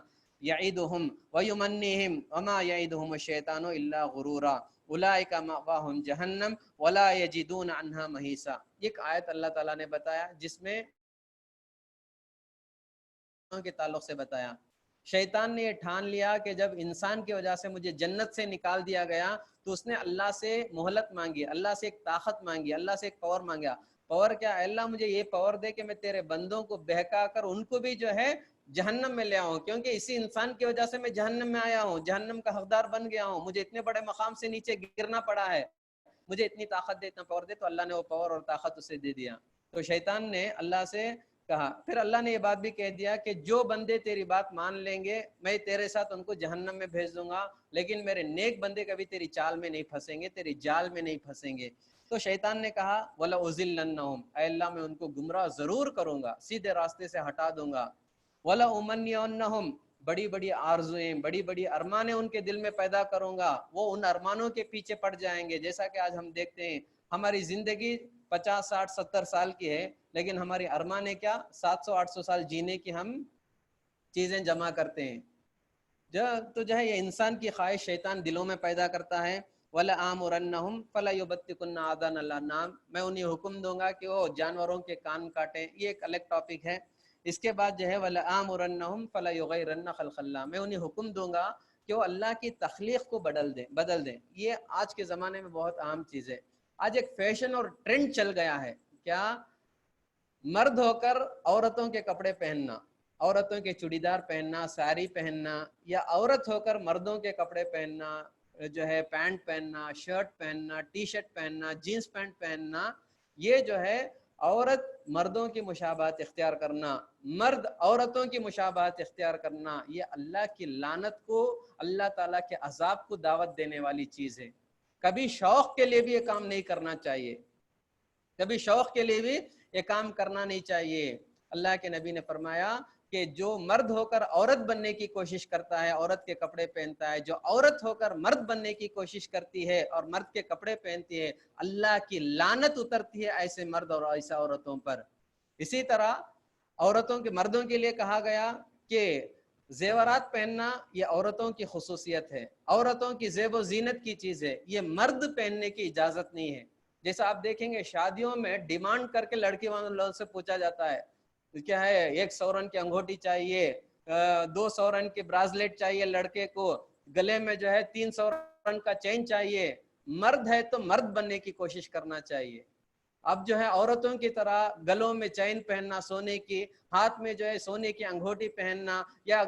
يعدهم ويمنيهم وما يعدهم الشيطان إلا غرورا اولئک مأواہم جہنم ولا یجدون عنہا محیصا. ایک آیت اللہ تعالیٰ نے بتایا جس میں کے تعلق سے بتایا. شیطان نے یہ ٹھان لیا کہ جب انسان کی وجہ سے مجھے جنت سے نکال دیا گیا تو اس نے اللہ سے مہلت مانگی, اللہ سے ایک طاقت مانگی, اللہ سے ایک پاور مانگا. پاور کیا؟ اللہ مجھے یہ پاور دے کہ میں تیرے بندوں کو بہکا کر ان کو بھی جو ہے جہنم میں لے آؤں, کیونکہ اسی انسان کی وجہ سے میں جہنم میں آیا ہوں, جہنم کا حقدار بن گیا ہوں, مجھے اتنے بڑے مقام سے نیچے گرنا پڑا ہے, مجھے اتنی طاقت دے, اتنا پاور دے. تو اللہ نے وہ پاور اور طاقت اسے دے دیا. تو شیطان نے اللہ سے کہا. پھر اللہ نے یہ بات بھی کہہ دیا کہ جو بندے تیری بات مان لیں گے میں تیرے ساتھ ان کو جہنم میں بھیج دوں گا, لیکن میرے نیک بندے کبھی تیری چال میں نہیں پھنسیں گے, تیری جال میں نہیں پھنسیں گے. تو شیطان نے کہا وَلَأُضِلَّنَّهُمْ, اے اللہ میں ان کو گمراہ ضرور کروں گا, سیدھے راستے سے ہٹا دوں گا. وَلَأُمَنِّيَنَّهُمْ, بڑی بڑی آرزویں, بڑی بڑی ارمانیں ان کے دل میں پیدا کروں گا, وہ ان ارمانوں کے پیچھے پڑ جائیں گے. جیسا کہ آج ہم دیکھتے ہیں ہماری زندگی 50 60 70 سال کی ہے, لیکن ہماری ارمانیں کیا 700 800 سال جینے کی ہم چیزیں جمع کرتے ہیں. تو جو ہے یہ انسان کی خواہش شیطان دلوں میں پیدا کرتا ہے. وَلَآمُرَنَّهُمْ فَلَيُبَتِّكُنَّ آذَانَ الْأَنْعَامِ, میں انہیں حکم دوں گا کہ وہ جانوروں کے کان کاٹیں. یہ ایک الگ ٹاپک ہے. اس کے بعد جو ہے وَلَآمُرَنَّهُمْ فَلَيُغَيِّرَنَّ خَلْقَ اللَّهِ, میں انہیں حکم دوں گا کہ وہ اللہ کی تخلیق کو بدل دیں. یہ آج کے زمانے میں بہت عام چیز ہے. آج ایک فیشن اور ٹرینڈ چل گیا ہے, کیا مرد ہو کر عورتوں کے کپڑے پہننا, عورتوں کے چوڑی دار پہننا, ساری پہننا, یا عورت ہو کر مردوں کے کپڑے پہننا, جو ہے پینٹ پہننا, شرٹ پہننا, ٹی شرٹ پہننا, جینس پینٹ پہننا. یہ جو ہے عورت مردوں کی مشابہت اختیار کرنا, مرد عورتوں کی مشابہت اختیار کرنا, یہ اللہ کی لعنت کو, اللہ تعالیٰ کے عذاب کو دعوت دینے والی چیز ہے. کبھی شوق کے لیے بھی یہ کام نہیں کرنا چاہیے, کبھی شوق کے لیے بھی یہ کام کرنا نہیں چاہیے. اللہ کے نبی نے فرمایا کہ جو مرد ہو کر عورت بننے کی کوشش کرتا ہے, عورت کے کپڑے پہنتا ہے, جو عورت ہو کر مرد بننے کی کوشش کرتی ہے اور مرد کے کپڑے پہنتی ہے, اللہ کی لعنت اترتی ہے ایسے مرد اور ایسے عورتوں پر. اسی طرح عورتوں کے مردوں کے لیے کہا گیا کہ زیورات پہننا یہ عورتوں کی خصوصیت ہے, عورتوں کی زیب و زینت کی چیز ہے, یہ مرد پہننے کی اجازت نہیں ہے. جیسا آپ دیکھیں گے شادیوں میں ڈیمانڈ کر کے لڑکی والوں سے پوچھا جاتا ہے کیا ہے, 100 رن کی انگوٹی چاہیے, 200 رن کی برازلیٹ چاہیے لڑکے کو, گلے میں جو ہے 300 رن کا چین چاہیے. مرد ہے تو مرد بننے کی کوشش کرنا چاہیے. اب جو ہے عورتوں کی طرح گلوں میں چین پہننا سونے کی, ہاتھ میں جو ہے سونے کی انگوٹی پہننا, یا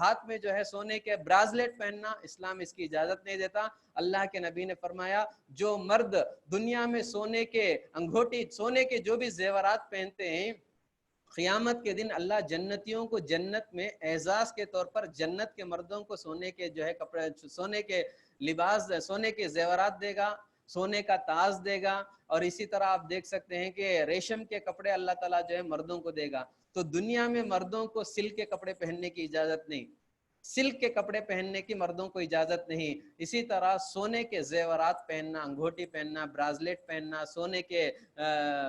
ہاتھ میں جو ہے سونے کے برازلیٹ پہننا, اسلام اس کی اجازت نہیں دیتا. اللہ کے نبی نے فرمایا جو مرد دنیا میں سونے کے انگوٹی, سونے کے جو بھی زیورات پہنتے ہیں, قیامت کے دن اللہ جنتیوں کو جنت میں اعزاز کے طور پر جنت کے مردوں کو سونے کے جو ہے کپڑے, سونے کے لباس, سونے کے زیورات دے گا, سونے کا تاج دے گا. اور اسی طرح آپ دیکھ سکتے ہیں کہ ریشم کے کپڑے اللہ تعالیٰ جو ہے مردوں کو دے گا. تو دنیا میں مردوں کو سلک کے کپڑے پہننے کی اجازت نہیں, سلک کے کپڑے پہننے کی مردوں کو اجازت نہیں. اسی طرح سونے کے زیورات پہننا, انگوٹی پہننا, برازلیٹ پہننا, سونے کے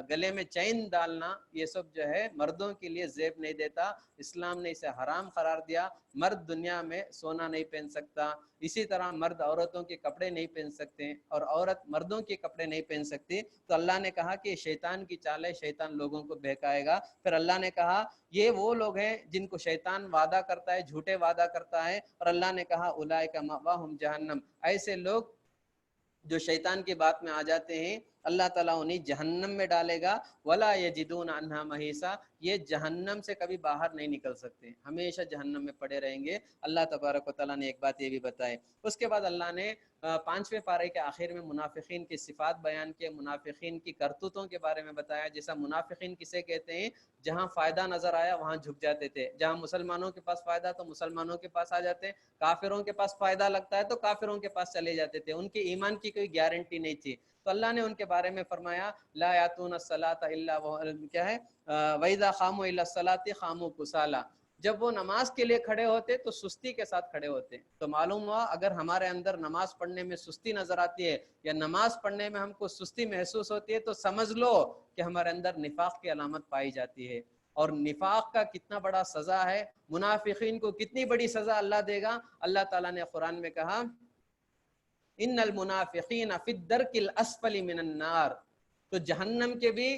گلے میں چین ڈالنا, یہ سب جو ہے مردوں کے لیے زیب نہیں دیتا. اسلام نے اسے حرام قرار دیا. مرد دنیا میں سونا نہیں پہن سکتا, اسی طرح مرد عورتوں کے کپڑے نہیں پہن سکتے اور عورت مردوں کے کپڑے نہیں پہن سکتی. تو اللہ نے کہا کہ شیطان کی چال ہے, شیطان لوگوں کو بہکائے گا. پھر اللہ نے کہا یہ وہ لوگ ہیں جن کو شیطان وعدہ کرتا ہے, جھوٹے وعدہ کرتا ہے, اور اللہ نے کہا اولئک مأواہم جہنم, ایسے لوگ جو شیطان کی بات میں آ جاتے ہیں اللہ تعالیٰ انہیں جہنم میں ڈالے گا، ولا یجدون عنہا محیصا، یہ جہنم سے کبھی باہر نہیں نکل سکتے، ہمیشہ جہنم میں پڑے رہیں گے۔ اللہ تبارک و تعالیٰ نے ایک بات یہ بھی بتائی۔ اس کے بعد اللہ نے 5ویں پارے کے آخر میں منافقین کی صفات بیان کی، منافقین کی کرتوتوں کے بارے میں بتایا، جیسا منافقین کسے کہتے ہیں؟ جہاں فائدہ نظر آیا وہاں جھک جاتے تھے، جہاں مسلمانوں کے پاس فائدہ تو مسلمانوں کے پاس آ جاتے، کافروں کے پاس فائدہ لگتا ہے تو کافروں کے پاس چلے جاتے تھے، ان کے ایمان کی کوئی گارنٹی نہیں تھی۔ تو اللہ نے ان کے بارے میں فرمایا لا یاتون الصلاۃ الا کیا ہے وَإِذَا قَامُوا إِلَى الصَّلَاةِ قَامُوا كُسَالَىٰ، جب وہ نماز کے لیے کھڑے ہوتے تو سستی کے ساتھ کھڑے ہوتے۔ تو معلوم ہوا اگر ہمارے اندر نماز پڑھنے میں سستی نظر آتی ہے یا نماز پڑھنے میں ہم کو سستی محسوس ہوتی ہے تو سمجھ لو کہ ہمارے اندر نفاق کی علامت پائی جاتی ہے۔ اور نفاق کا کتنا بڑا سزا ہے، منافقین کو کتنی بڑی سزا اللہ دے گا۔ اللہ تعالیٰ نے قرآن میں کہا ان المنافقین فی الدرک الاسفل من النار، تو جہنم کے بھی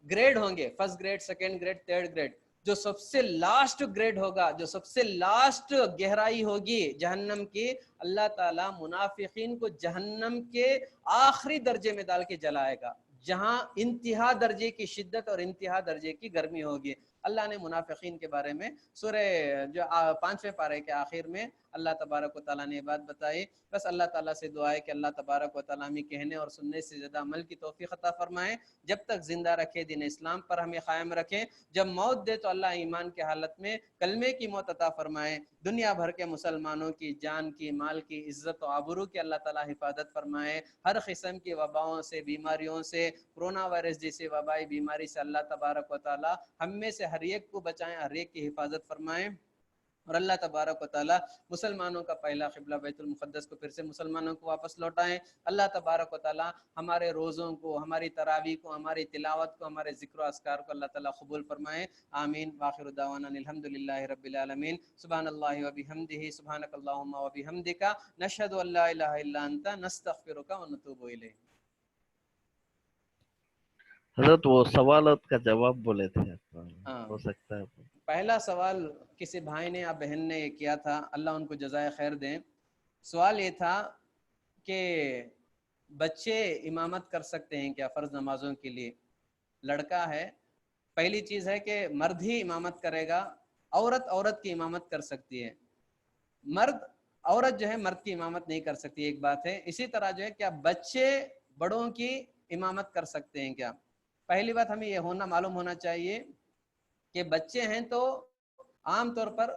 گریڈ ہوں گے، first grade, second grade, third grade. جو سب سے لاسٹ گریڈ ہوگا، جو سب سے لاسٹ گہرائی ہوگی جہنم کی، اللہ تعالیٰ منافقین کو جہنم کے آخری درجے میں ڈال کے جلائے گا، جہاں انتہا درجے کی شدت اور انتہا درجے کی گرمی ہوگی۔ اللہ نے منافقین کے بارے میں سورہ جو 5ویں پارے کے آخر میں اللہ تبارک و تعالیٰ نے یہ بات بتائی۔ بس اللہ تعالیٰ سے دعا ہے کہ اللہ تبارک و تعالیٰ ہمیں کہنے اور سننے سے زیادہ عمل کی توفیق عطا فرمائے، جب تک زندہ رکھے دین اسلام پر ہمیں قائم رکھیں، جب موت دے تو اللہ ایمان کے حالت میں کلمے کی موت عطا فرمائے، دنیا بھر کے مسلمانوں کی جان کی، مال کی، عزت و آبرو کی اللہ تعالیٰ حفاظت فرمائے، ہر قسم کی وباؤں سے، بیماریوں سے، کرونا وائرس جیسی وبائی بیماری سے اللہ تبارک و تعالیٰ ہم میں سے ہر ایک کو بچائیں، ہر ایک کی حفاظت فرمائیں۔ اور اللہ تبارک و تعالیٰ مسلمانوں کا پہلا قبلہ بیت المقدس کو پھر سے مسلمانوں کو واپس لوٹائیں۔ اللہ تبارک و تعالیٰ ہمارے روزوں کو، ہماری تراویح کو، ہماری تلاوت کو، ہمارے ذکر و اذکار کو اللہ تعالیٰ قبول فرمائیں، آمین۔ وآخر دعوانا الحمد للہ رب العالمین، سبحان اللہ و بحمدہ، سبحانک اللہم و بحمدک، نشہد ان لا الہ الا انت، نستغفرک و نتوب الیک۔ حضرت وہ سوالات کا جواب بولے تھے، ہو سکتا ہے پہلا سوال کسی بھائی نے یا بہن نے کیا تھا، اللہ ان کو جزائے خیر دیں۔ سوال یہ تھا کہ بچے امامت کر سکتے ہیں کیا فرض نمازوں کے لیے؟ لڑکا ہے، پہلی چیز ہے کہ مرد ہی امامت کرے گا، عورت کی امامت کر سکتی ہے، عورت جو ہے مرد کی امامت نہیں کر سکتی، ایک بات ہے۔ اسی طرح جو ہے کیا بچے بڑوں کی امامت کر سکتے ہیں کیا؟ پہلی بات ہمیں یہ معلوم ہونا چاہیے کہ بچے ہیں تو عام طور پر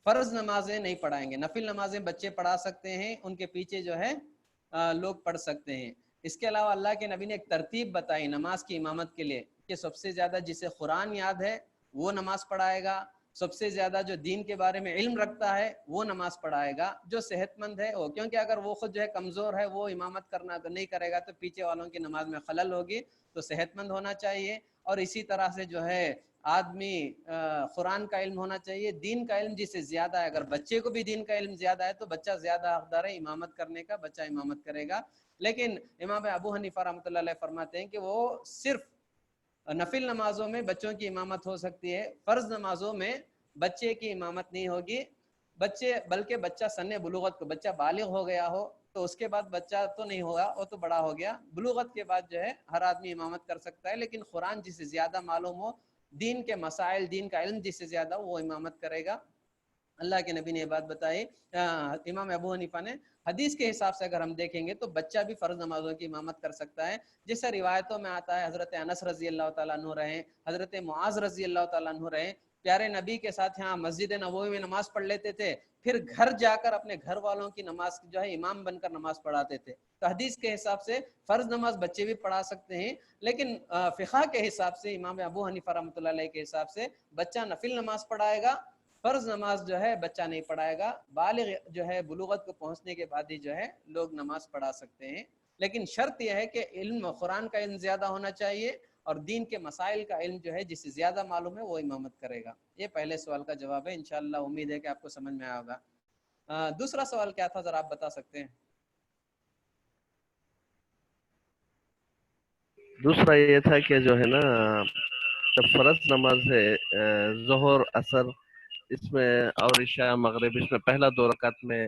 فرض نمازیں نہیں پڑھائیں گے، نفل نمازیں بچے پڑھا سکتے ہیں، ان کے پیچھے جو ہے لوگ پڑھ سکتے ہیں۔ اس کے علاوہ اللہ کے نبی نے ایک ترتیب بتائی نماز کی امامت کے لیے کہ سب سے زیادہ جسے قرآن یاد ہے وہ نماز پڑھائے گا، سب سے زیادہ جو دین کے بارے میں علم رکھتا ہے وہ نماز پڑھائے گا، جو صحت مند ہے وہ، کیونکہ اگر وہ خود جو ہے کمزور ہے، وہ امامت کرنا نہیں کرے گا تو پیچھے والوں کی نماز میں خلل ہوگی، تو صحت مند ہونا چاہیے۔ اور اسی طرح سے جو ہے آدمی قرآن کا علم ہونا چاہیے، دین کا علم جس سے زیادہ ہے، اگر بچے کو بھی دین کا علم زیادہ ہے تو بچہ زیادہ حقدار ہے امامت کرنے کا، بچہ امامت کرے گا۔ لیکن امام ابو حنیفہ رحمۃ اللہ علیہ فرماتے ہیں کہ وہ صرف نفل نمازوں میں بچوں کی امامت ہو سکتی ہے، فرض نمازوں میں بچے کی امامت نہیں ہوگی، بلکہ بچہ سن بلوغت کو، بچہ بالغ ہو گیا ہو تو اس کے بعد بچہ تو نہیں ہوگا، وہ تو بڑا ہو گیا، بلوغت کے بعد جو ہے ہر آدمی امامت کر سکتا ہے، لیکن قرآن جس سے زیادہ معلوم ہو، دین کے مسائل، دین کا علم جس سے زیادہ ہو وہ امامت کرے گا۔ اللہ کے نبی نے یہ بات بتائی۔ امام ابو حنیفہ نے حدیث کے حساب سے اگر ہم دیکھیں گے تو بچہ بھی فرض نمازوں کی امامت کر سکتا ہے، جیسے روایتوں میں آتا ہے حضرت انس رضی اللہ تعالیٰ عنہ رہے، حضرت معاذ رضی اللہ تعالیٰ عنہ رہے، پیارے نبی کے ساتھ یہاں مسجد نبوی میں نماز پڑھ لیتے تھے، پھر گھر جا کر اپنے گھر والوں کی نماز جو ہے امام بن کر نماز پڑھاتے تھے۔ تو حدیث کے حساب سے فرض نماز بچے بھی پڑھا سکتے ہیں، لیکن فقہ کے حساب سے امام ابو حنیفہ رحمۃ اللہ علیہ کے حساب سے بچہ نفل نماز پڑھائے گا، فرض نماز جو ہے بچہ نہیں پڑھائے گا، بالغ جو ہے بلوغت کو پہنچنے کے بعد ہی جو ہے لوگ نماز پڑھا سکتے ہیں، لیکن شرط یہ ہے کہ علم قرآن کا علم زیادہ ہونا چاہیے اور دین کے مسائل کا علم جو ہے جس سے زیادہ معلوم ہے وہ امامت کرے گا۔ یہ پہلے سوال کا جواب ہے، انشاءاللہ امید ہے کہ آپ کو سمجھ میں آیا ہوگا۔ دوسرا سوال کیا تھا ذرا آپ بتا سکتے ہیں؟ دوسرا یہ تھا کہ جو ہے نا فرض نماز ہے ظہر، عصر، اس میں اور عشاء، مغرب، اس میں پہلا 2 رکعت میں